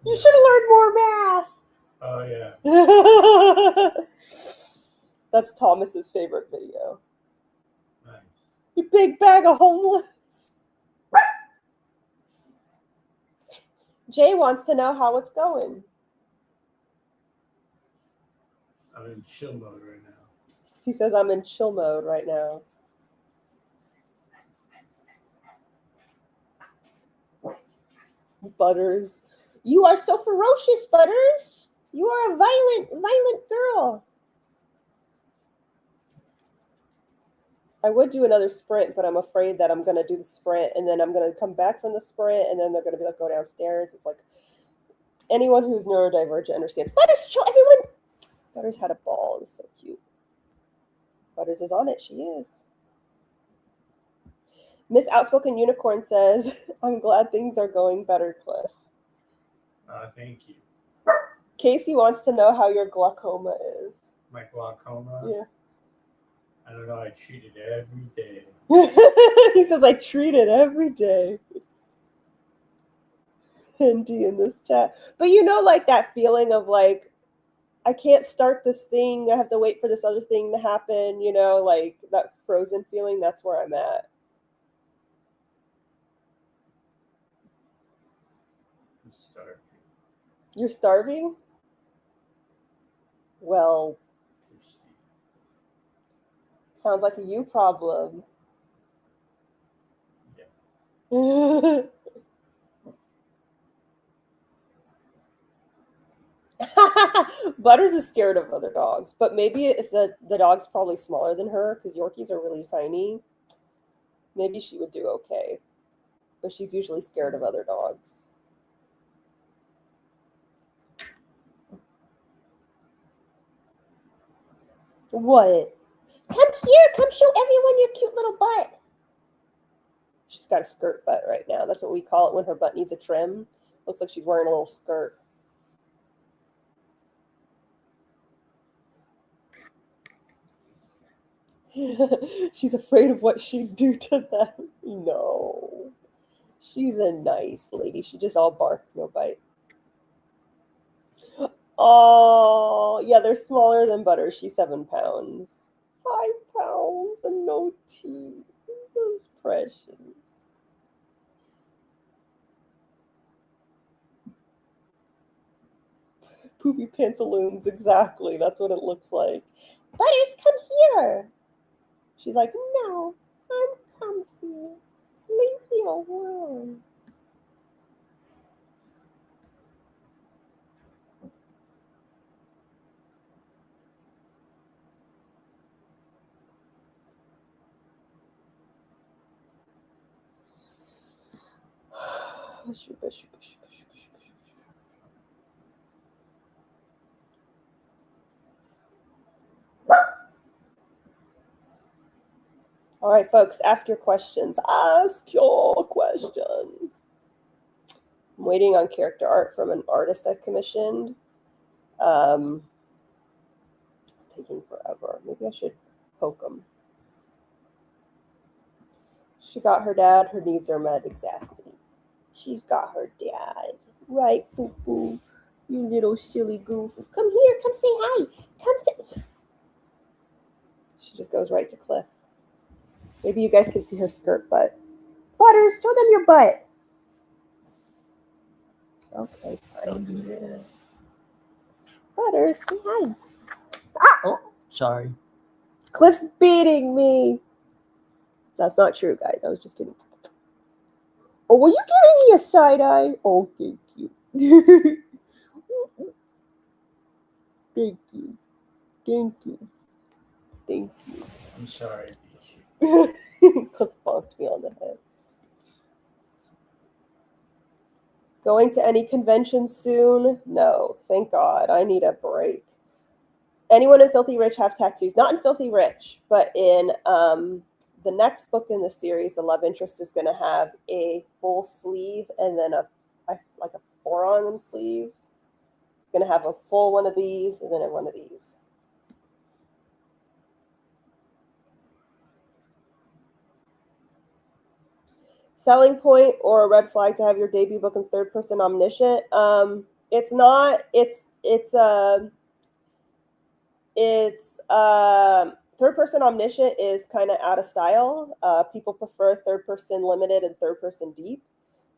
S1: You should have learned more math.
S3: Oh, yeah.
S1: That's Thomas's favorite video.
S3: Nice.
S1: You big bag of homeless. Jay wants to know how it's going.
S3: I'm in chill mode right now.
S1: He says, I'm in chill mode right now. Butters. You are so ferocious, Butters. You are a violent girl. I would do another sprint, but I'm afraid that I'm going to do the sprint, and then I'm going to come back from the sprint, and then they're going to be like, go downstairs. It's like, anyone who's neurodivergent understands. Butters, show everyone. Butters had a ball. It was so cute. Butters is on it. She is. Miss Outspoken Unicorn says, I'm glad things are going better, Cliff.
S3: Thank you.
S1: Casey wants to know how your glaucoma is.
S3: My glaucoma?
S1: Yeah.
S3: I don't know. I treat it every day.
S1: He says, I treat it every day. Andy in this chat. But you know, like that feeling of like, I can't start this thing. I have to wait for this other thing to happen. You know, like that frozen feeling. That's where I'm at.
S3: I'm starving.
S1: You're starving? Well, sounds like a you problem.
S3: Yeah.
S1: Butters is scared of other dogs, but maybe if the dog's probably smaller than her, because Yorkies are really tiny, maybe she would do okay. But she's usually scared of other dogs. What? Come here. Come show everyone your cute little butt. She's got a skirt butt right now. That's what we call it when her butt needs a trim. Looks like she's wearing a little skirt. She's afraid of what she'd do to them. No. She's a nice lady. She just all bark, no bite. Oh, yeah, they're smaller than Butter. She's 7 pounds. 5 pounds and no teeth. Those precious. Poopy pantaloons, exactly. That's what it looks like. Butters, come here. She's like, no, I'm comfy. Leave me alone. All right, folks, ask your questions. Ask your questions. I'm waiting on character art from an artist I've commissioned. It's taking forever. Maybe I should poke them. She got her dad. Her needs are met. Exactly. She's got her dad. Right, boo-boo. You little silly goof. Come here. Come say hi. Come say... She just goes right to Cliff. Maybe you guys can see her skirt butt. Butters, show them your butt. Okay,
S2: Don't
S1: fine.
S2: do that.
S1: Butters, say hi.
S2: Oh, sorry.
S1: Cliff's beating me. That's not true, guys. I was just kidding. Oh, were you giving me a side eye? Oh, thank you. Thank you. Thank you. Thank you.
S3: I'm sorry I beat you.
S1: Cliff bonked me on the head. Going to any conventions soon? No, thank God. I need a break. Anyone in Filthy Rich have tattoos? Not in Filthy Rich, but in the next book in the series, the love interest is going to have a full sleeve and then like a forearm sleeve. It's going to have a full one of these and then one of these. Selling point or a red flag to have your debut book in third person omniscient? It's not. Third person omniscient is kind of out of style. People prefer third person limited and third person deep.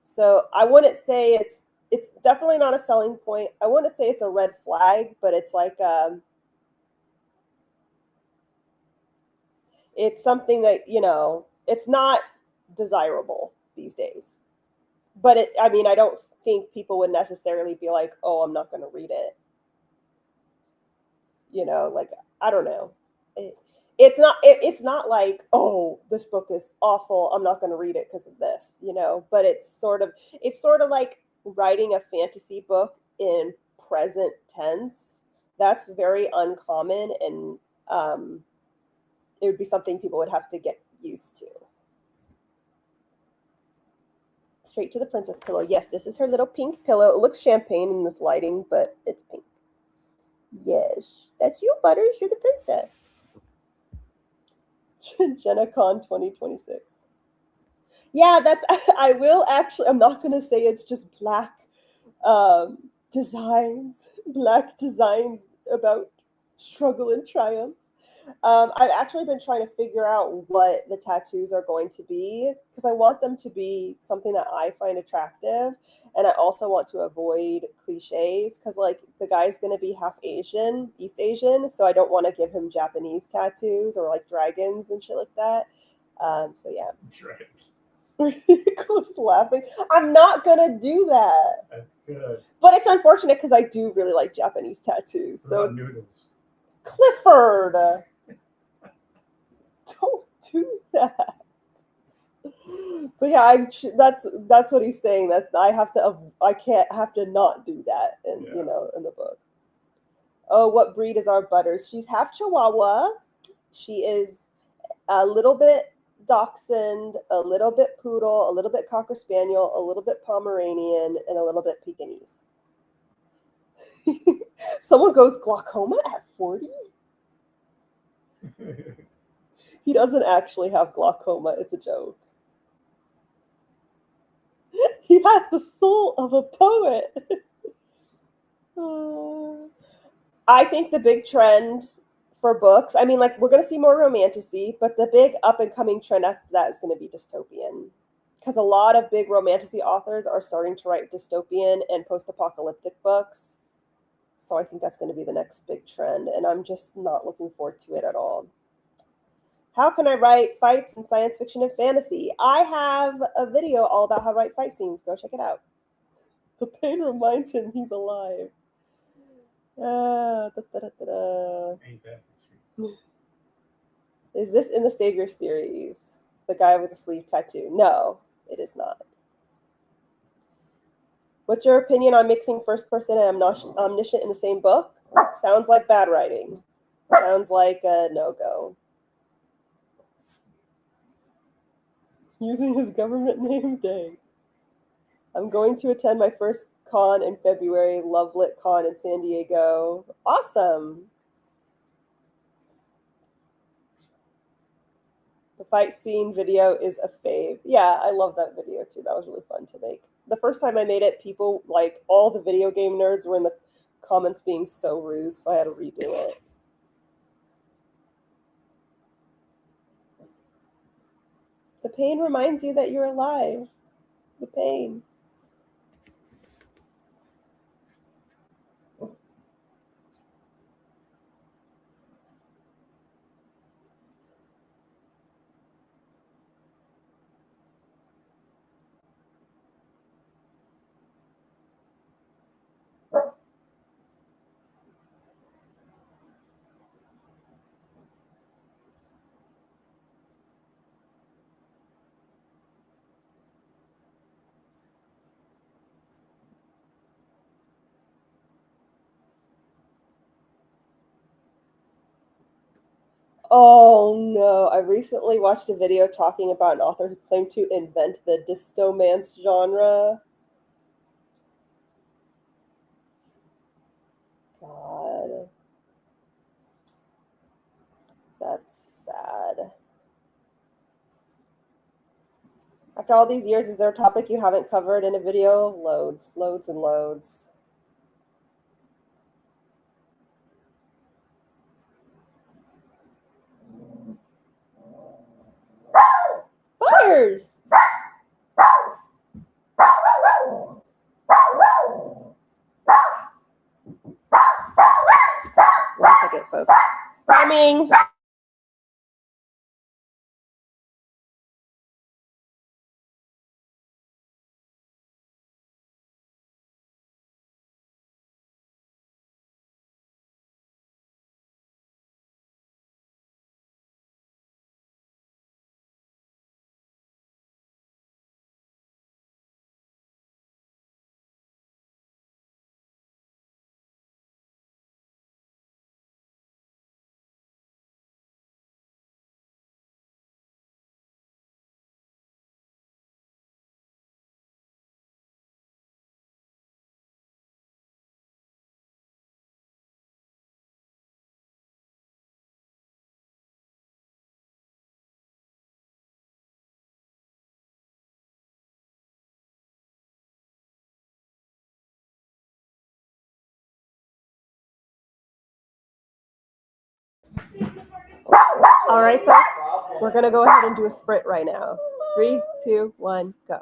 S1: So I wouldn't say it's definitely not a selling point. I wouldn't say it's a red flag, but it's like it's something that, it's not desirable these days. But I mean, I don't think people would necessarily be like, oh, I'm not going to read it. Like, I don't know. It's not like, oh, this book is awful, I'm not going to read it because of this, but it's sort of like writing a fantasy book in present tense. That's very uncommon, and it would be something people would have to get used to. Straight to the princess pillow. Yes, this is her little pink pillow. It looks champagne in this lighting, but it's pink. Yes, that's you, Butters. You're the princess. Jenna Con 2026. Yeah, I will actually, I'm not going to say it's just black designs about struggle and triumph. I've actually been trying to figure out what the tattoos are going to be, because I want them to be something that I find attractive, and I also want to avoid cliches, because like the guy's going to be half Asian, East Asian, so I don't want to give him Japanese tattoos or like dragons and shit like that. So yeah. Cliff's laughing. I'm not gonna do that.
S3: That's good.
S1: But it's unfortunate because I do really like Japanese tattoos.
S3: What about noodles?
S1: Clifford, don't do that. But yeah, that's what he's saying. I can't have to not do that, in in the book. Oh, what breed is our Butters? She's half Chihuahua. She is a little bit Dachshund, a little bit Poodle, a little bit Cocker Spaniel, a little bit Pomeranian, and a little bit Pekingese. Someone goes, glaucoma at 40? He doesn't actually have glaucoma. It's a joke. He has the soul of a poet. I think the big trend for books, I mean, like, we're going to see more romantasy, but the big up-and-coming trend after that is going to be dystopian. Because a lot of big romantasy authors are starting to write dystopian and post-apocalyptic books. So I think that's going to be the next big trend, and I'm just not looking forward to it at all. How can I write fights in science fiction and fantasy? I have a video all about how to write fight scenes. Go check it out. The pain reminds him he's alive. Is this in the Savior series? The guy with the sleeve tattoo? No, it is not. What's your opinion on mixing first person and omniscient in the same book? Sounds like bad writing. Sounds like a no-go. Using his government name? Dang. I'm going to attend my first con in February, Lovelit Con in San Diego. Awesome. The fight scene video is a fave. Yeah, I love that video too. That was really fun to make. The first time I made it, people, like, all the video game nerds were in the comments being so rude, so I had to redo it. The pain reminds you that you're alive. The pain. Oh no, I recently watched a video talking about an author who claimed to invent the dystomance genre. God. That's sad. After all these years, is there a topic you haven't covered in a video? Loads, loads and loads. Butters! One second, folks. Coming! All right, folks, we're going to go ahead and do a sprint right now. 3, 2, 1, go.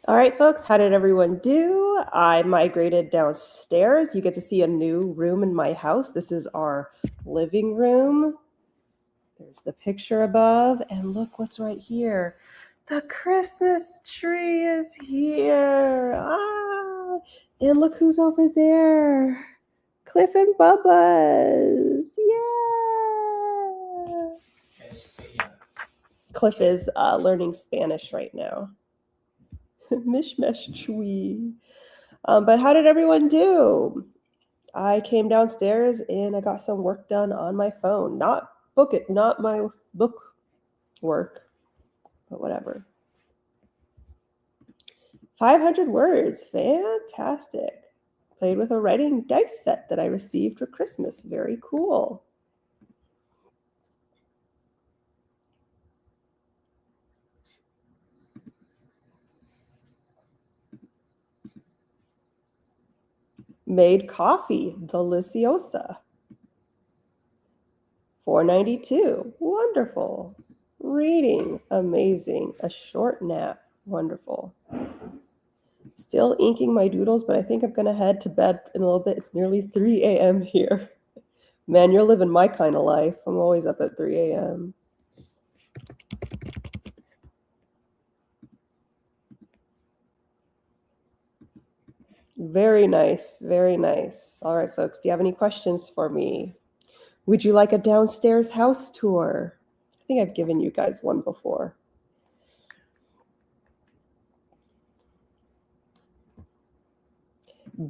S1: All right, folks, how did everyone do? I migrated downstairs. You get to see a new room in my house. This is our living room. There's the picture above, and look what's right here. The Christmas tree is here. Ah, and look who's over there. Cliff and Bubba's. Yeah. Cliff is learning Spanish right now. Mishmash chui. But how did everyone do? I came downstairs and I got some work done on my phone. Not my book work, but whatever. 500 words, fantastic. Played with a writing dice set that I received for Christmas. Very cool. Made coffee, deliciosa. $4.92, wonderful. Reading, amazing. A short nap, wonderful. Still inking my doodles, but I think I'm gonna head to bed in a little bit. It's nearly 3 a.m. here. Man, you're living my kind of life. I'm always up at 3 a.m. Very nice, very nice. All right, folks, do you have any questions for me? Would you like a downstairs house tour? I think I've given you guys one before.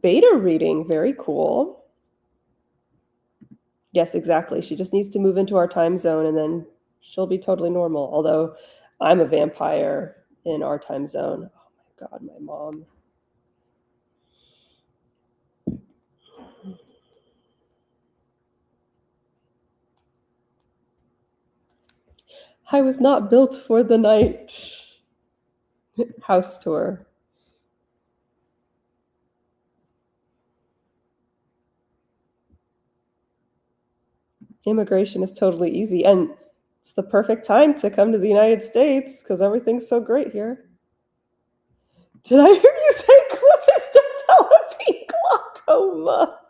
S1: Beta reading, very cool. Yes, exactly. She just needs to move into our time zone and then she'll be totally normal. Although I'm a vampire in our time zone. Oh my God, my mom. I was not built for the night. House tour. Immigration is totally easy, and it's the perfect time to come to the United States because everything's so great here. Did I hear you say Cliff is developing glaucoma?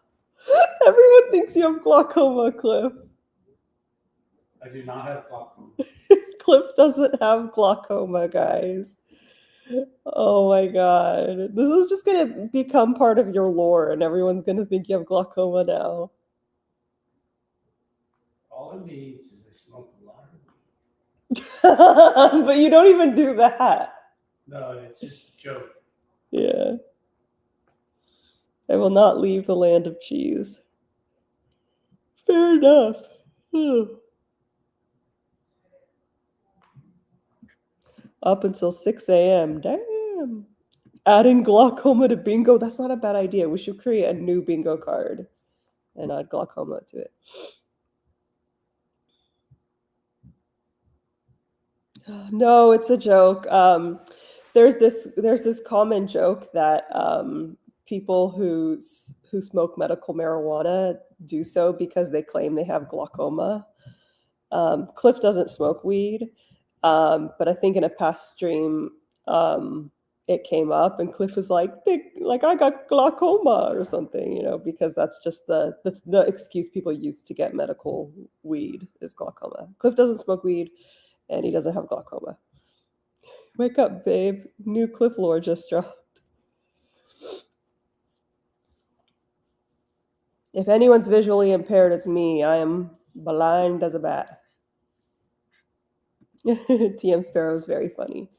S1: Everyone thinks you have glaucoma, Cliff.
S3: I do not have glaucoma.
S1: Cliff doesn't have glaucoma, guys. Oh my God. This is just going to become part of your lore, and everyone's going to think you have glaucoma now.
S3: All it needs is I smoke a lot of weed.
S1: But you don't even do that.
S3: No, it's just a joke.
S1: Yeah. I will not leave the land of cheese. Fair enough. Up until 6 a.m. Damn. Adding glaucoma to bingo. That's not a bad idea. We should create a new bingo card and add glaucoma to it. No, it's a joke. There's this common joke that people who smoke medical marijuana do so because they claim they have glaucoma. Cliff doesn't smoke weed, but I think in a past stream it came up, and Cliff was like I got glaucoma or something, because that's just the excuse people use to get medical weed is glaucoma. Cliff doesn't smoke weed. And he doesn't have glaucoma. Wake up, babe. New Cliff lore just dropped. If anyone's visually impaired, it's me. I am blind as a bat. TM Sparrow is very funny.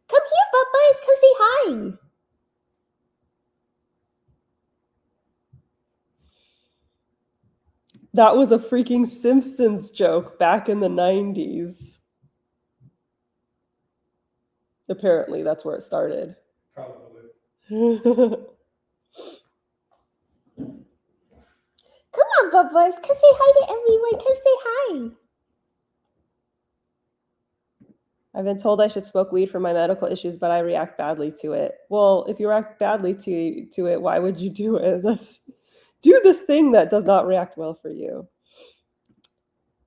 S1: Come here, Bubba's. Come say hi. That was a freaking Simpsons joke back in the 90s. Apparently, that's where it started.
S3: Probably.
S1: Come on, Bubba's. Come say hi to everyone. Come say hi. I've been told I should smoke weed for my medical issues, but I react badly to it. Well, if you react badly to it, why would you do it? Do this thing that does not react well for you.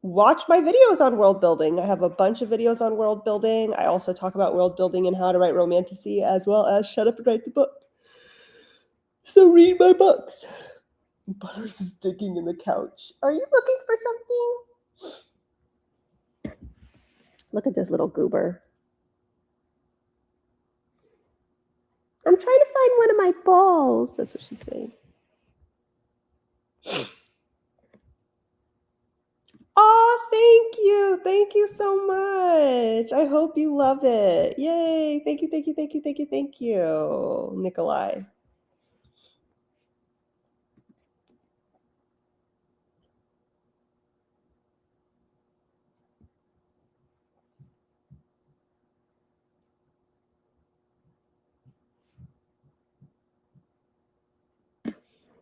S1: watch my videos on world building. I have a bunch of videos on world building. I also talk about world building and how to write romantasy, as well as Shut Up and Write the Book. So read my books. Butters is digging in the couch. Are you looking for something? Look at this little goober. I'm trying to find one of my balls. That's what she's saying. Oh, thank you. Thank you so much. I hope you love it. Yay. Thank you, thank you, thank you, thank you, thank you, Nikolai.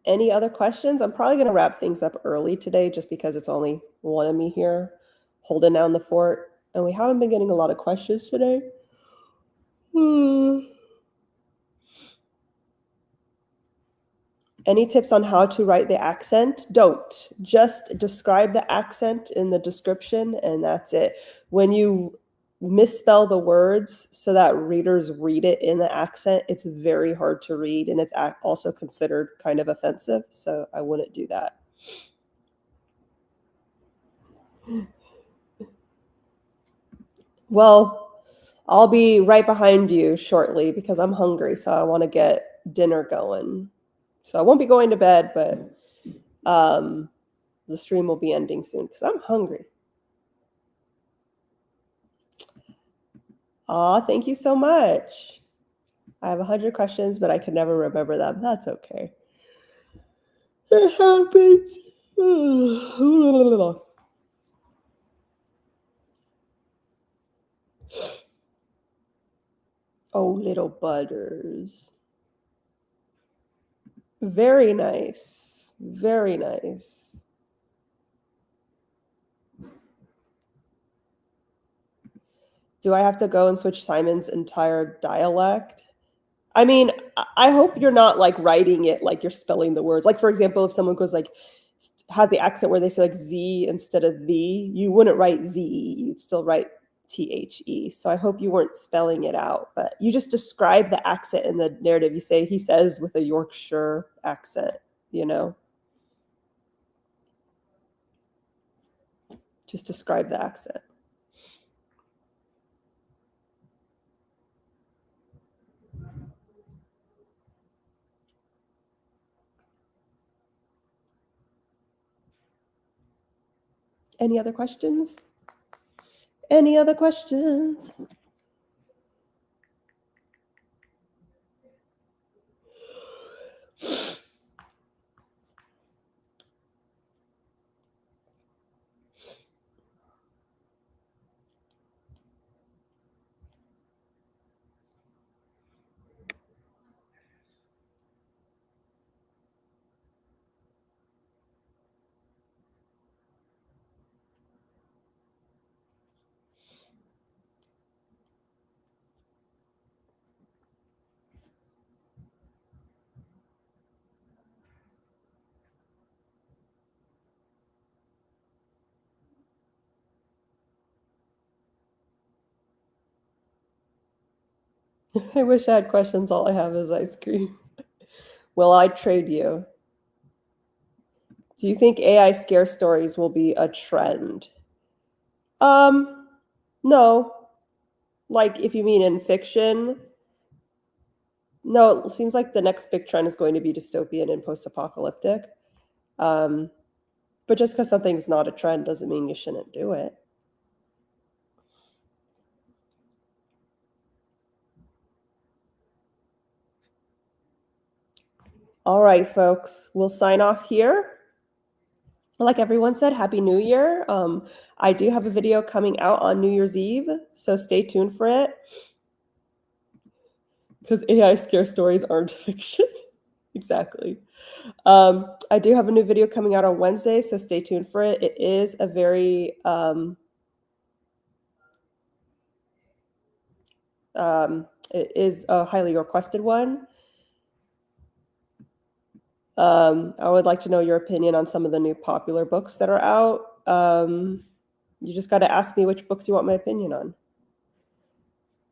S1: Any other questions? I'm probably going to wrap things up early today just because it's only one of me here holding down the fort. And we haven't been getting a lot of questions today. Any tips on how to write the accent? Don't. Just describe the accent in the description, and that's it. When you misspell the words so that readers read it in the accent, it's very hard to read, and it's also considered kind of offensive, so I wouldn't do that. Well, I'll be right behind you shortly because I'm hungry, so I want to get dinner going. So I won't be going to bed, but the stream will be ending soon because I'm hungry. Aw, thank you so much. I have 100 questions, but I can never remember them. That's okay. It happens. Oh, little butters. Very nice. Very nice. Do I have to go and switch Simon's entire dialect? I mean, I hope you're not like writing it like you're spelling the words. Like, for example, if someone goes like, has the accent where they say like Z instead of the, you wouldn't write Z, you'd still write THE. So I hope you weren't spelling it out, but you just describe the accent in the narrative. You say, he says with a Yorkshire accent, you know? Just describe the accent. Any other questions? Any other questions? I wish I had questions. All I have is ice cream. Well, I'd trade you. Do you think AI scare stories will be a trend? No. Like, if you mean in fiction, no, it seems like the next big trend is going to be dystopian and post-apocalyptic. But just because something's not a trend doesn't mean you shouldn't do it. All right, folks, we'll sign off here. Like everyone said, Happy New Year. I do have a video coming out on New Year's Eve, so stay tuned for it. Because AI scare stories aren't fiction. Exactly. I do have a new video coming out on Wednesday, so stay tuned for it. It is a very it is a highly requested one. I would like to know your opinion on some of the new popular books that are out. You just got to ask me which books you want my opinion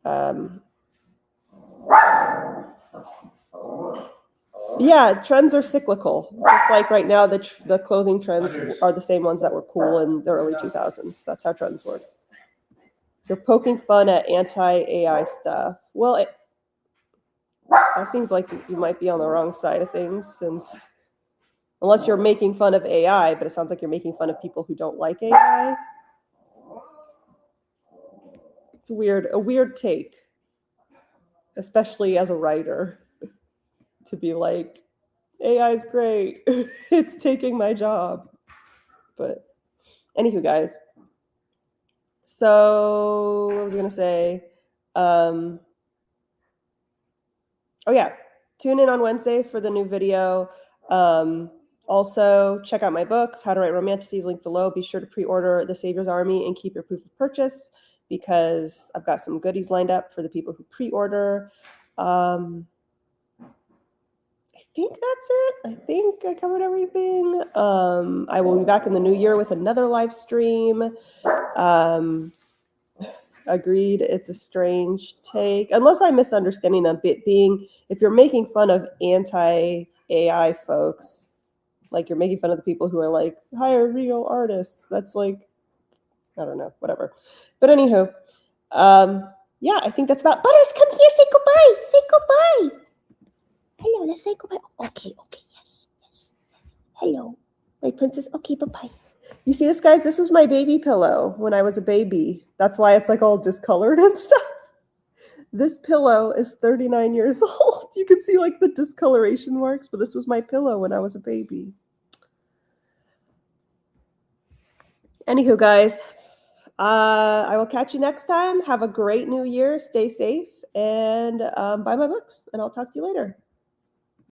S1: on. Yeah, trends are cyclical. Just like right now, the clothing trends are the same ones that were cool in the early 2000s. That's how trends work. You're poking fun at anti-AI stuff. Well, that seems like you might be on the wrong side of things, since unless you're making fun of AI, but it sounds like you're making fun of people who don't like AI. It's a weird take, especially as a writer, to be like, AI is great. It's taking my job. But anywho, guys. So what was I gonna say? Oh yeah, tune in on Wednesday for the new video. Also, check out my books, How to Write Romanticities, linked below. Be sure to pre-order The Savior's Army and keep your proof of purchase, because I've got some goodies lined up for the people who pre-order. I think that's it. I think I covered everything. I will be back in the new year with another live stream. Agreed, it's a strange take. Unless I'm misunderstanding them, being if you're making fun of anti-AI folks, like you're making fun of the people who are like, hire real artists. That's like, I don't know, whatever. But anywho, yeah, I think that's about. Butters, come here, say goodbye. Say goodbye. Hello, let's say goodbye. Okay, yes. Hello, my princess. Okay, bye-bye. You see this, guys? This was my baby pillow when I was a baby. That's why it's like all discolored and stuff. This pillow is 39 years old. You can see like the discoloration marks, but this was my pillow when I was a baby. Anywho, guys, I will catch you next time. Have a great new year. Stay safe and buy my books, and I'll talk to you later.